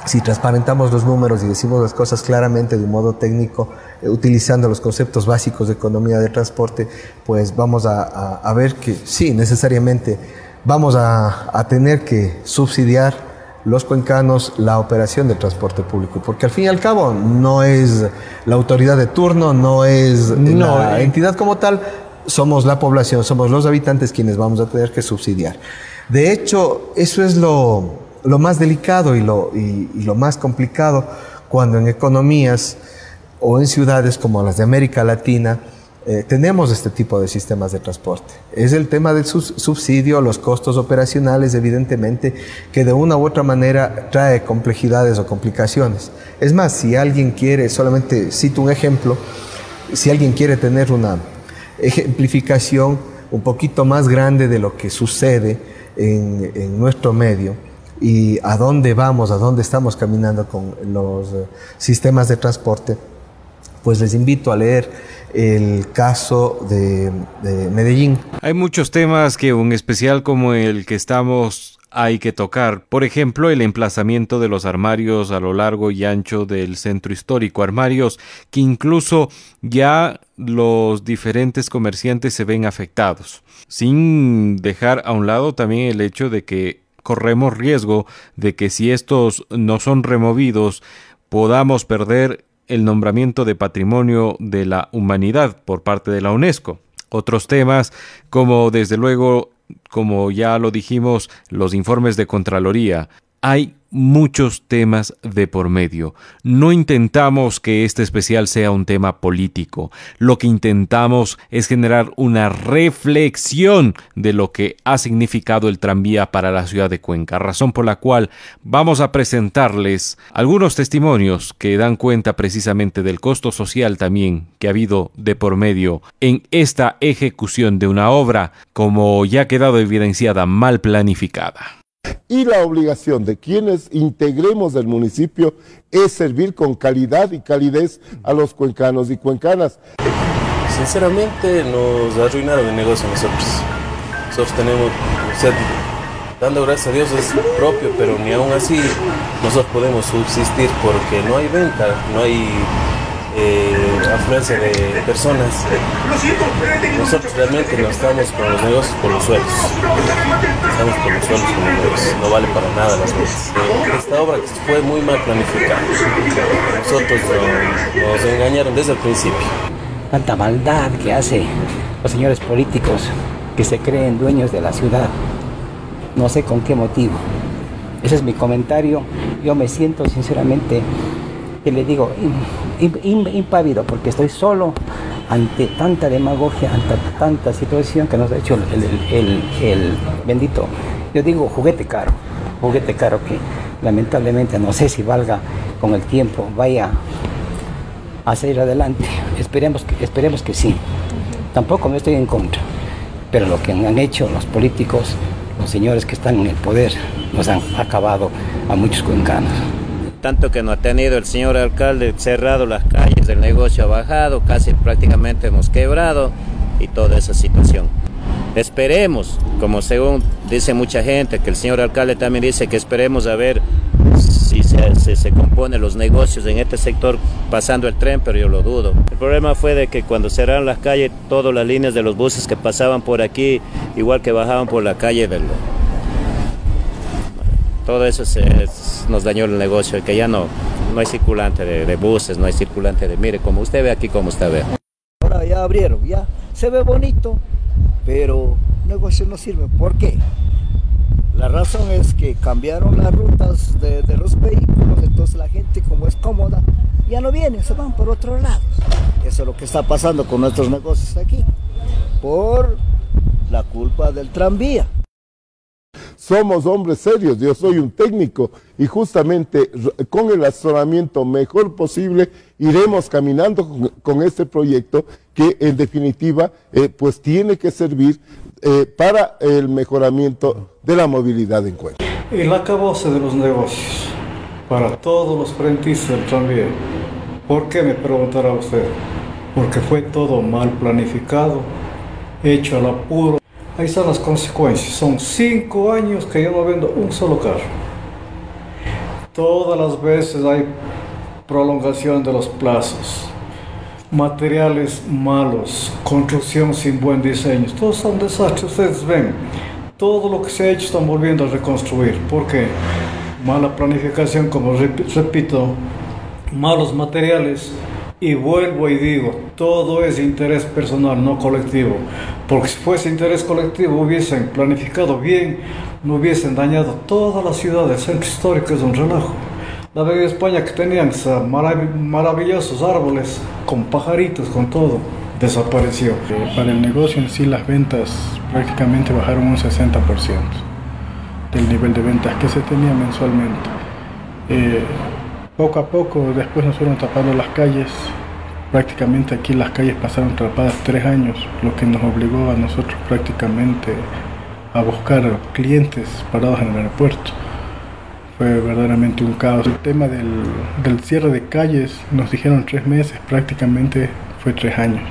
si transparentamos los números y decimos las cosas claramente de un modo técnico, utilizando los conceptos básicos de economía de transporte, pues vamos a ver que sí, necesariamente vamos a tener que subsidiar los cuencanos la operación del transporte público, porque al fin y al cabo no es la autoridad de turno, no es la entidad como tal, somos la población, somos los habitantes quienes vamos a tener que subsidiar. De hecho, eso es lo más delicado y lo más complicado cuando en economías o en ciudades como las de América Latina tenemos este tipo de sistemas de transporte. Es el tema del subsidio, los costos operacionales, evidentemente, que de una u otra manera trae complejidades o complicaciones. Es más, si alguien quiere, solamente cito un ejemplo, si alguien quiere tener una ejemplificación un poquito más grande de lo que sucede en nuestro medio y a dónde vamos, a dónde estamos caminando con los sistemas de transporte, pues les invito a leer el caso de Medellín. Hay muchos temas que un especial como el que estamos hay que tocar. Por ejemplo, el emplazamiento de los armarios a lo largo y ancho del centro histórico. Armarios que incluso ya los diferentes comerciantes se ven afectados. Sin dejar a un lado también el hecho de que corremos riesgo de que si estos no son removidos podamos perder el nombramiento de Patrimonio de la Humanidad por parte de la UNESCO. Otros temas como desde luego, como ya lo dijimos, los informes de Contraloría. Hay muchos temas de por medio. No intentamos que este especial sea un tema político. Lo que intentamos es generar una reflexión de lo que ha significado el tranvía para la ciudad de Cuenca, razón por la cual vamos a presentarles algunos testimonios que dan cuenta precisamente del costo social también que ha habido de por medio en esta ejecución de una obra, como ya ha quedado evidenciada, mal planificada. Y la obligación de quienes integremos el municipio es servir con calidad y calidez a los cuencanos y cuencanas. Sinceramente nos arruinaron el negocio nosotros tenemos, o sea, dando gracias a Dios es propio, pero ni aún así nosotros podemos subsistir porque no hay venta, no hay afluencia de personas. Nosotros realmente no estamos con los negocios por los suelos. Estamos con los suelos como negocios. No vale para nada las ventas. Esta obra fue muy mal planificada. Nosotros nos engañaron desde el principio. Tanta maldad que hacen los señores políticos que se creen dueños de la ciudad. No sé con qué motivo. Ese es mi comentario. Yo me siento sinceramente, que le digo, impávido, porque estoy solo ante tanta demagogia, ante tanta situación que nos ha hecho el bendito, yo digo juguete caro que lamentablemente no sé si valga con el tiempo, vaya a seguir adelante. Esperemos que sí. Tampoco me estoy en contra, pero lo que han hecho los políticos, los señores que están en el poder, nos han acabado a muchos cuencanos. Tanto que no ha tenido el señor alcalde cerrado las calles, el negocio ha bajado, casi prácticamente hemos quebrado y toda esa situación. Esperemos, como según dice mucha gente, que el señor alcalde también dice que esperemos a ver si se componen los negocios en este sector pasando el tren, pero yo lo dudo. El problema fue de que cuando cerraron las calles, todas las líneas de los buses que pasaban por aquí, igual que bajaban por la calle todo eso nos dañó el negocio, que ya no hay circulante de buses, no hay circulante mire, como usted ve aquí, como usted ve. Ahora ya abrieron, ya se ve bonito, pero el negocio no sirve. ¿Por qué? La razón es que cambiaron las rutas de los vehículos, entonces la gente, como es cómoda, ya no viene, se van por otros lados. Eso es lo que está pasando con nuestros negocios aquí, por la culpa del tranvía. Somos hombres serios, yo soy un técnico y justamente con el asesoramiento mejor posible iremos caminando con este proyecto que en definitiva pues tiene que servir para el mejoramiento de la movilidad en Cuenca. El acabose de los negocios para todos los frentistas del tranvía. ¿Por qué, me preguntará usted? Porque fue todo mal planificado, hecho al apuro. Ahí están las consecuencias. Son 5 años que yo no vendo un solo carro. Todas las veces hay prolongación de los plazos, materiales malos, construcción sin buen diseño. Todos son desastres. Ustedes ven, todo lo que se ha hecho están volviendo a reconstruir. ¿Por qué? Mala planificación, como repito, malos materiales. Y vuelvo y digo, todo es interés personal, no colectivo. Porque si fuese interés colectivo, hubiesen planificado bien, no hubiesen dañado toda la ciudad. El centro histórico es un relajo. La Avenida España, que tenían maravillosos árboles, con pajaritos, con todo, desapareció. Para el negocio en sí, las ventas prácticamente bajaron un 60% del nivel de ventas que se tenía mensualmente. Poco a poco, después nos fueron tapando las calles. Prácticamente aquí las calles pasaron tapadas 3 años, lo que nos obligó a nosotros prácticamente a buscar clientes parados en el aeropuerto. Fue verdaderamente un caos. El tema del cierre de calles, nos dijeron 3 meses, prácticamente fue 3 años,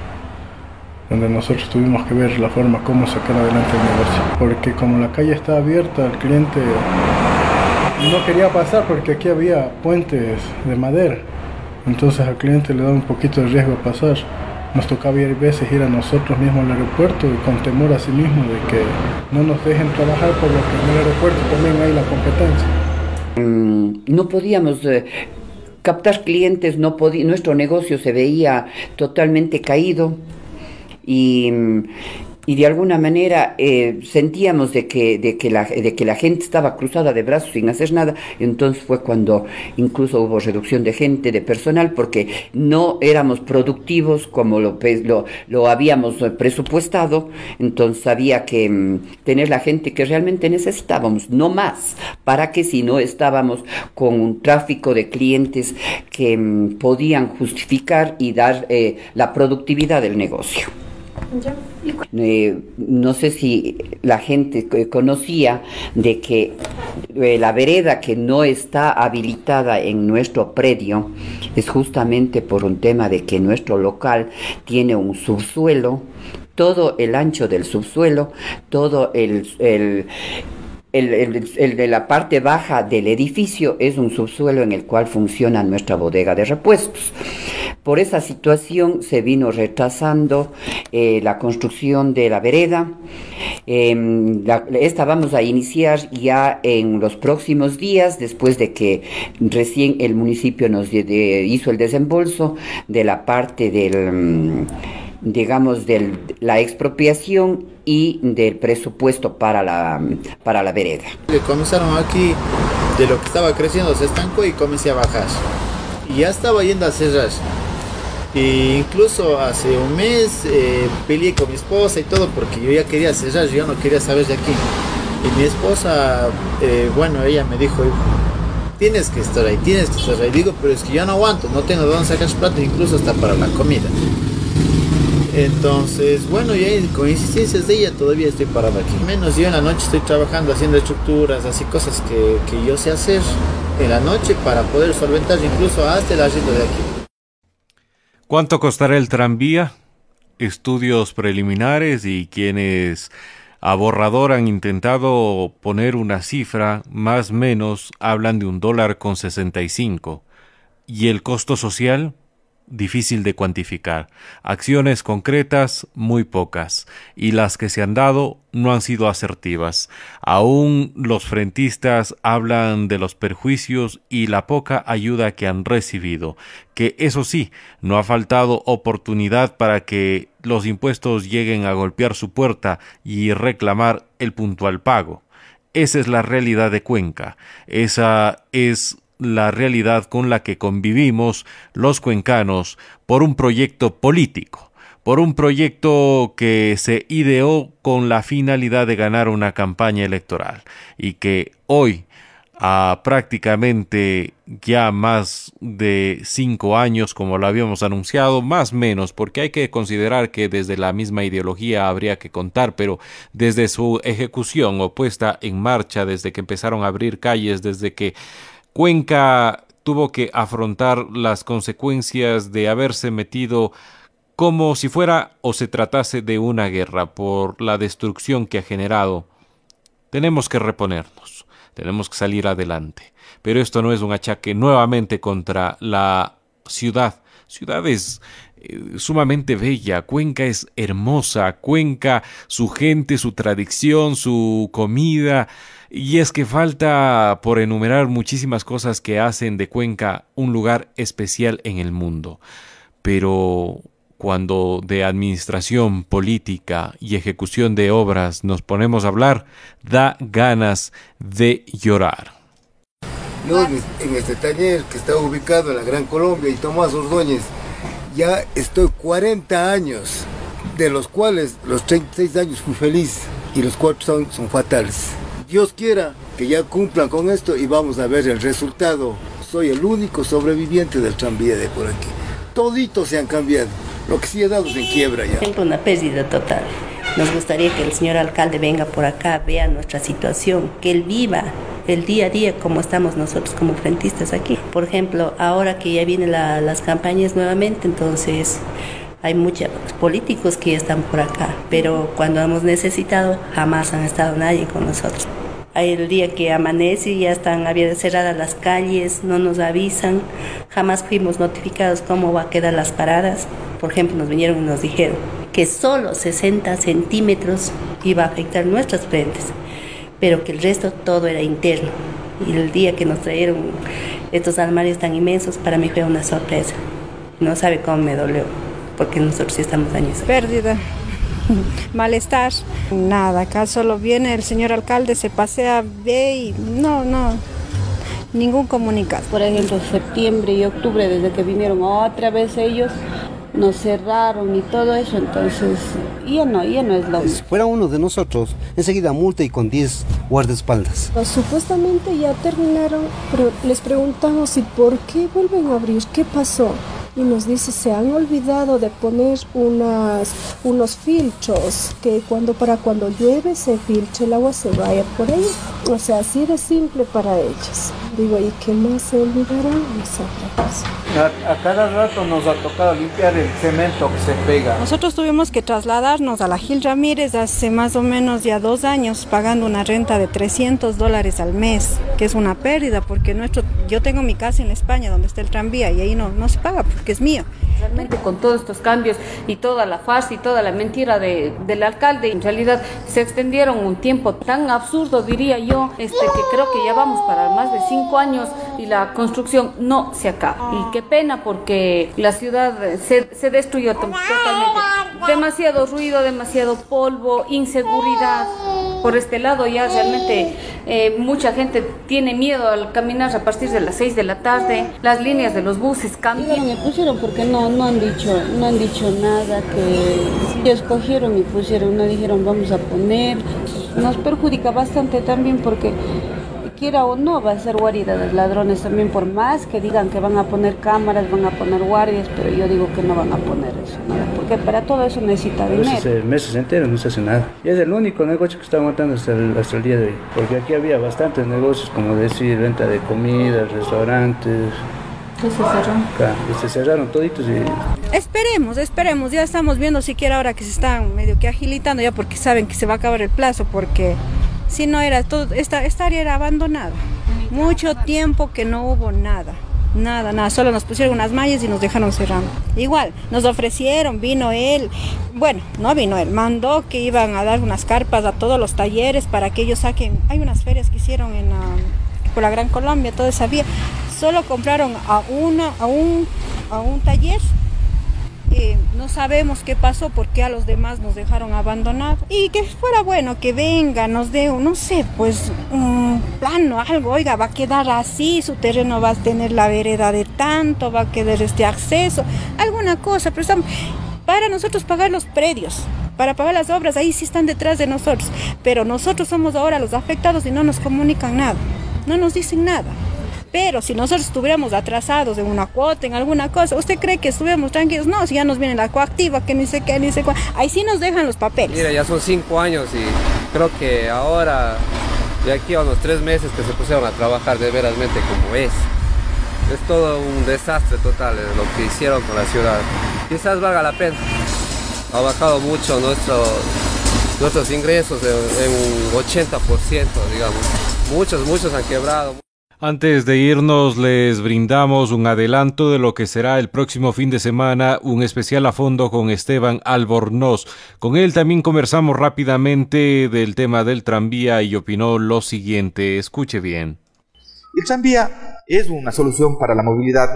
donde nosotros tuvimos que ver la forma como sacar adelante el negocio. Porque como la calle estaba abierta, el cliente no quería pasar porque aquí había puentes de madera, entonces al cliente le daba un poquito de riesgo pasar. Nos tocaba a veces ir a nosotros mismos al aeropuerto y con temor a sí mismo de que no nos dejen trabajar, por lo que en el aeropuerto también hay la competencia. No podíamos captar clientes, nuestro negocio se veía totalmente caído y de alguna manera sentíamos de que la gente estaba cruzada de brazos sin hacer nada. Entonces fue cuando incluso hubo reducción de gente, de personal, porque no éramos productivos como lo habíamos presupuestado. Entonces había que tener la gente que realmente necesitábamos, no más, para que si no estábamos con un tráfico de clientes que podían justificar y dar la productividad del negocio. No sé si la gente conocía de que la vereda que no está habilitada en nuestro predio es justamente por un tema de que nuestro local tiene un subsuelo, todo el ancho del subsuelo, todo el de la parte baja del edificio es un subsuelo en el cual funciona nuestra bodega de repuestos. Por esa situación se vino retrasando la construcción de la vereda. Esta vamos a iniciar ya en los próximos días, después de que recién el municipio nos hizo el desembolso de la parte del la expropiación y del presupuesto para la vereda. Comenzaron aquí, de lo que estaba creciendo se estancó y comencé a bajar. Y ya estaba yendo a cerrar. E incluso hace un mes peleé con mi esposa y todo porque yo ya quería cerrar, yo no quería saber de aquí. Y mi esposa, bueno, ella me dijo, tienes que estar ahí. Digo, pero es que yo no aguanto, no tengo de dónde sacar plata, incluso hasta para la comida. Entonces, bueno, y ahí, con insistencias de ella todavía estoy parado aquí. Menos yo en la noche estoy trabajando, haciendo estructuras, así cosas que yo sé hacer en la noche para poder solventar incluso hasta el arriendo de aquí. ¿Cuánto costará el tranvía? Estudios preliminares y quienes a borrador han intentado poner una cifra, más o menos hablan de $1.65. ¿Y el costo social? Difícil de cuantificar. Acciones concretas, muy pocas, y las que se han dado no han sido asertivas. Aún los frentistas hablan de los perjuicios y la poca ayuda que han recibido, que eso sí, no ha faltado oportunidad para que los impuestos lleguen a golpear su puerta y reclamar el puntual pago. Esa es la realidad de Cuenca. Esa es la realidad con la que convivimos los cuencanos por un proyecto político, por un proyecto que se ideó con la finalidad de ganar una campaña electoral y que hoy, a prácticamente ya más de 5 años, como lo habíamos anunciado, más o menos, porque hay que considerar que desde la misma ideología habría que contar, pero desde su ejecución o puesta en marcha, desde que empezaron a abrir calles, desde que Cuenca tuvo que afrontar las consecuencias de haberse metido como si fuera o se tratase de una guerra por la destrucción que ha generado. Tenemos que reponernos, tenemos que salir adelante. Pero esto no es un achaque nuevamente contra la ciudad. Ciudad es sumamente bella, Cuenca es hermosa, Cuenca, su gente, su tradición, su comida. Y es que falta por enumerar muchísimas cosas que hacen de Cuenca un lugar especial en el mundo. Pero cuando de administración, política y ejecución de obras nos ponemos a hablar, da ganas de llorar. Yo en este taller que está ubicado en la Gran Colombia y Tomás Ordóñez, ya estoy 40 años, de los cuales los 36 años fui feliz y los 4 son fatales. Dios quiera que ya cumplan con esto y vamos a ver el resultado. Soy el único sobreviviente del tranvía de por aquí. Toditos se han cambiado. Lo que sí he dado es en quiebra ya. Es una pérdida total. Nos gustaría que el señor alcalde venga por acá, vea nuestra situación, que él viva el día a día como estamos nosotros como frentistas aquí. Por ejemplo, ahora que ya vienen las campañas nuevamente, entonces hay muchos políticos que ya están por acá, pero cuando hemos necesitado jamás han estado nadie con nosotros. Hay el día que amanece y ya están cerradas las calles, no nos avisan, jamás fuimos notificados cómo va a quedar las paradas. Por ejemplo, nos vinieron y nos dijeron que solo 60 centímetros iba a afectar nuestras frentes, pero que el resto todo era interno. Y el día que nos trajeron estos armarios tan inmensos, para mí fue una sorpresa. No sabe cómo me dolió, porque nosotros sí estamos dañados. Pérdida, malestar, nada, acá solo viene el señor alcalde, se pasea, ve y no, ningún comunicado. Por ejemplo, septiembre y octubre, desde que vinieron otra vez ellos, nos cerraron y todo eso, entonces ya no es lo Si fuera uno de nosotros, enseguida multa y con 10 guardaespaldas. Supuestamente ya terminaron, pero les preguntamos, ¿y por qué vuelven a abrir? ¿Qué pasó? Y nos dice, se han olvidado de poner unos filtros que para cuando llueve ese filtro el agua se vaya por ahí. O sea, así de simple para ellos. Digo, ¿y qué más se olvidarán? Nosotros. A cada rato nos ha tocado limpiar el cemento que se pega. Nosotros tuvimos que trasladarnos a la Gil Ramírez hace más o menos ya 2 años, pagando una renta de $300 al mes, que es una pérdida, porque yo tengo mi casa en España, donde está el tranvía, y ahí no se paga, porque es mío. Realmente con todos estos cambios y toda la farsa y toda la mentira del alcalde, en realidad se extendieron un tiempo tan absurdo, diría yo, que creo que ya vamos para más de 5 años y la construcción no se acaba. Y qué pena, porque la ciudad se destruyó totalmente. Demasiado ruido, demasiado polvo, inseguridad. Por este lado ya realmente mucha gente tiene miedo al caminar a partir de las 6 de la tarde. Las líneas de los buses cambian. Me pusieron porque no han dicho nada, que escogieron y pusieron, no dijeron vamos a poner. Nos perjudica bastante también porque quiera o no, va a ser guarida de ladrones también, por más que digan que van a poner cámaras, van a poner guardias, pero yo digo que no van a poner eso, ¿no? Porque para todo eso necesita dinero. Meses enteros no se hace nada. Y es el único negocio que está aguantando hasta el día de hoy, porque aquí había bastantes negocios, como decir, venta de comida, restaurantes. ¿Qué se cerraron? Claro, se cerraron toditos y... Esperemos, ya estamos viendo siquiera ahora que se están medio que agilitando ya porque saben que se va a acabar el plazo, porque si no era todo, esta área era abandonada. Mucho tiempo que no hubo nada, solo nos pusieron unas mallas y nos dejaron cerrando. Igual, nos ofrecieron, no vino él, mandó que iban a dar unas carpas a todos los talleres para que ellos saquen, hay unas ferias que hicieron por la Gran Colombia, toda esa vía, solo compraron a un taller. No sabemos qué pasó, porque a los demás nos dejaron abandonados. Y que fuera bueno que venga, nos dé, no sé, pues un plano, algo. Oiga, va a quedar así, su terreno va a tener la vereda de tanto, va a quedar este acceso, alguna cosa. Pero para nosotros pagar los predios, para pagar las obras, ahí sí están detrás de nosotros. Pero nosotros somos ahora los afectados y no nos comunican nada, no nos dicen nada. Pero si nosotros estuviéramos atrasados en una cuota, en alguna cosa, ¿usted cree que estuviéramos tranquilos? No, si ya nos viene la coactiva, que ni sé qué, ni sé cuál. Ahí sí nos dejan los papeles. Mira, ya son 5 años y creo que ahora, de aquí a unos 3 meses que se pusieron a trabajar de verasmente como es. Es todo un desastre total lo que hicieron con la ciudad. Quizás valga la pena. Ha bajado mucho nuestros ingresos en un 80%, digamos. Muchos han quebrado. Antes de irnos, les brindamos un adelanto de lo que será el próximo fin de semana, un especial a fondo con Esteban Albornoz. Con él también conversamos rápidamente del tema del tranvía y opinó lo siguiente. Escuche bien. El tranvía es una solución para la movilidad,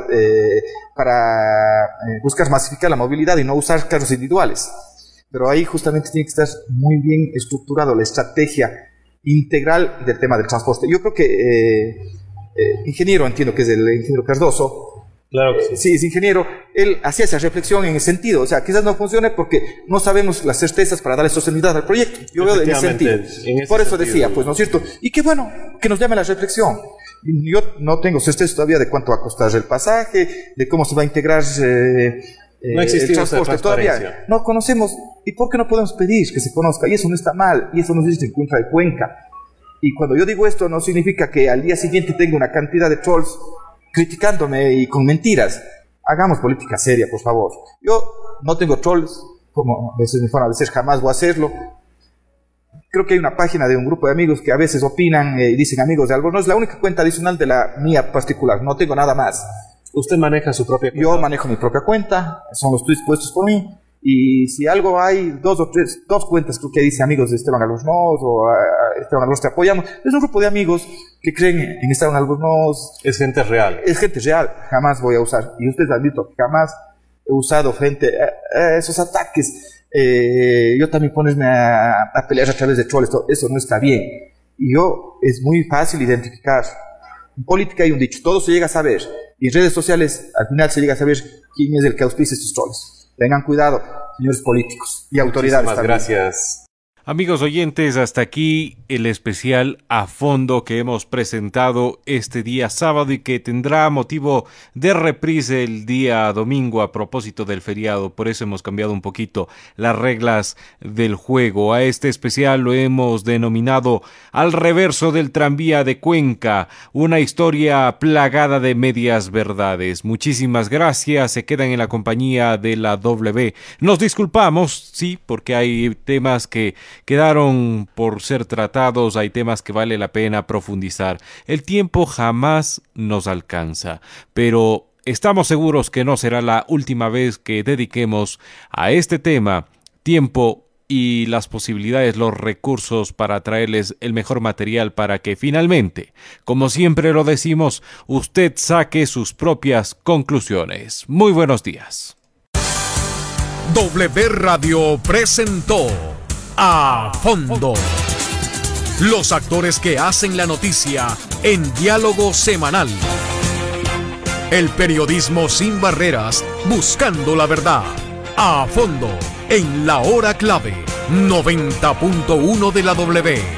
para buscar masificar la movilidad y no usar carros individuales. Pero ahí justamente tiene que estar muy bien estructurado la estrategia integral del tema del transporte. Yo creo que ingeniero, entiendo que es el ingeniero Cardoso. Claro que sí. Sí, es ingeniero. Él hacía esa reflexión en el sentido, o sea, quizás no funcione porque no sabemos las certezas para darle sostenibilidad al proyecto. Yo veo en ese sentido. Por eso decía, pues, ¿no es cierto? Y qué bueno que nos llame la reflexión. Yo no tengo certeza todavía de cuánto va a costar el pasaje, de cómo se va a integrar no el transporte. Todavía no conocemos. ¿Y por qué no podemos pedir que se conozca? Y eso no está mal, y eso no se encuentra de Cuenca. Y cuando yo digo esto no significa que al día siguiente tenga una cantidad de trolls criticándome y con mentiras. Hagamos política seria, por favor. Yo no tengo trolls, como a veces me forma de ser, jamás voy a hacerlo. Creo que hay una página de un grupo de amigos que a veces opinan y dicen amigos de algo. No es la única cuenta adicional de la mía particular, no tengo nada más. ¿Usted maneja su propia cuenta? Yo manejo mi propia cuenta, son los tweets puestos por mí. Y si algo hay, dos cuentas creo que dice amigos de Esteban Albornoz o Esteban Albornoz te apoyamos. Es un grupo de amigos que creen en Esteban Albornoz. Es gente real. Es gente real, jamás voy a usar. Y ustedes han visto, jamás he usado frente a esos ataques. Yo también ponerme a pelear a través de trolls, eso no está bien. Y es muy fácil identificar. En política hay un dicho, todo se llega a saber. Y en redes sociales, al final se llega a saber quién es el que auspicia estos trolls. Tengan cuidado, señores políticos y autoridades. Muchísimas gracias. Amigos oyentes, hasta aquí el especial a fondo que hemos presentado este día sábado y que tendrá motivo de reprise el día domingo a propósito del feriado. Por eso hemos cambiado un poquito las reglas del juego. A este especial lo hemos denominado Al reverso del tranvía de Cuenca, una historia plagada de medias verdades. Muchísimas gracias, se quedan en la compañía de la W. Nos disculpamos, sí, porque hay temas que quedaron por ser tratados, hay temas que vale la pena profundizar. El tiempo jamás nos alcanza, pero estamos seguros que no será la última vez que dediquemos a este tema tiempo y las posibilidades, los recursos para traerles el mejor material para que finalmente, como siempre lo decimos, usted saque sus propias conclusiones. Muy buenos días. W Radio presentó A Fondo. Los actores que hacen la noticia en diálogo semanal. El periodismo sin barreras, buscando la verdad. A Fondo, en la hora clave, 90.1 de la W.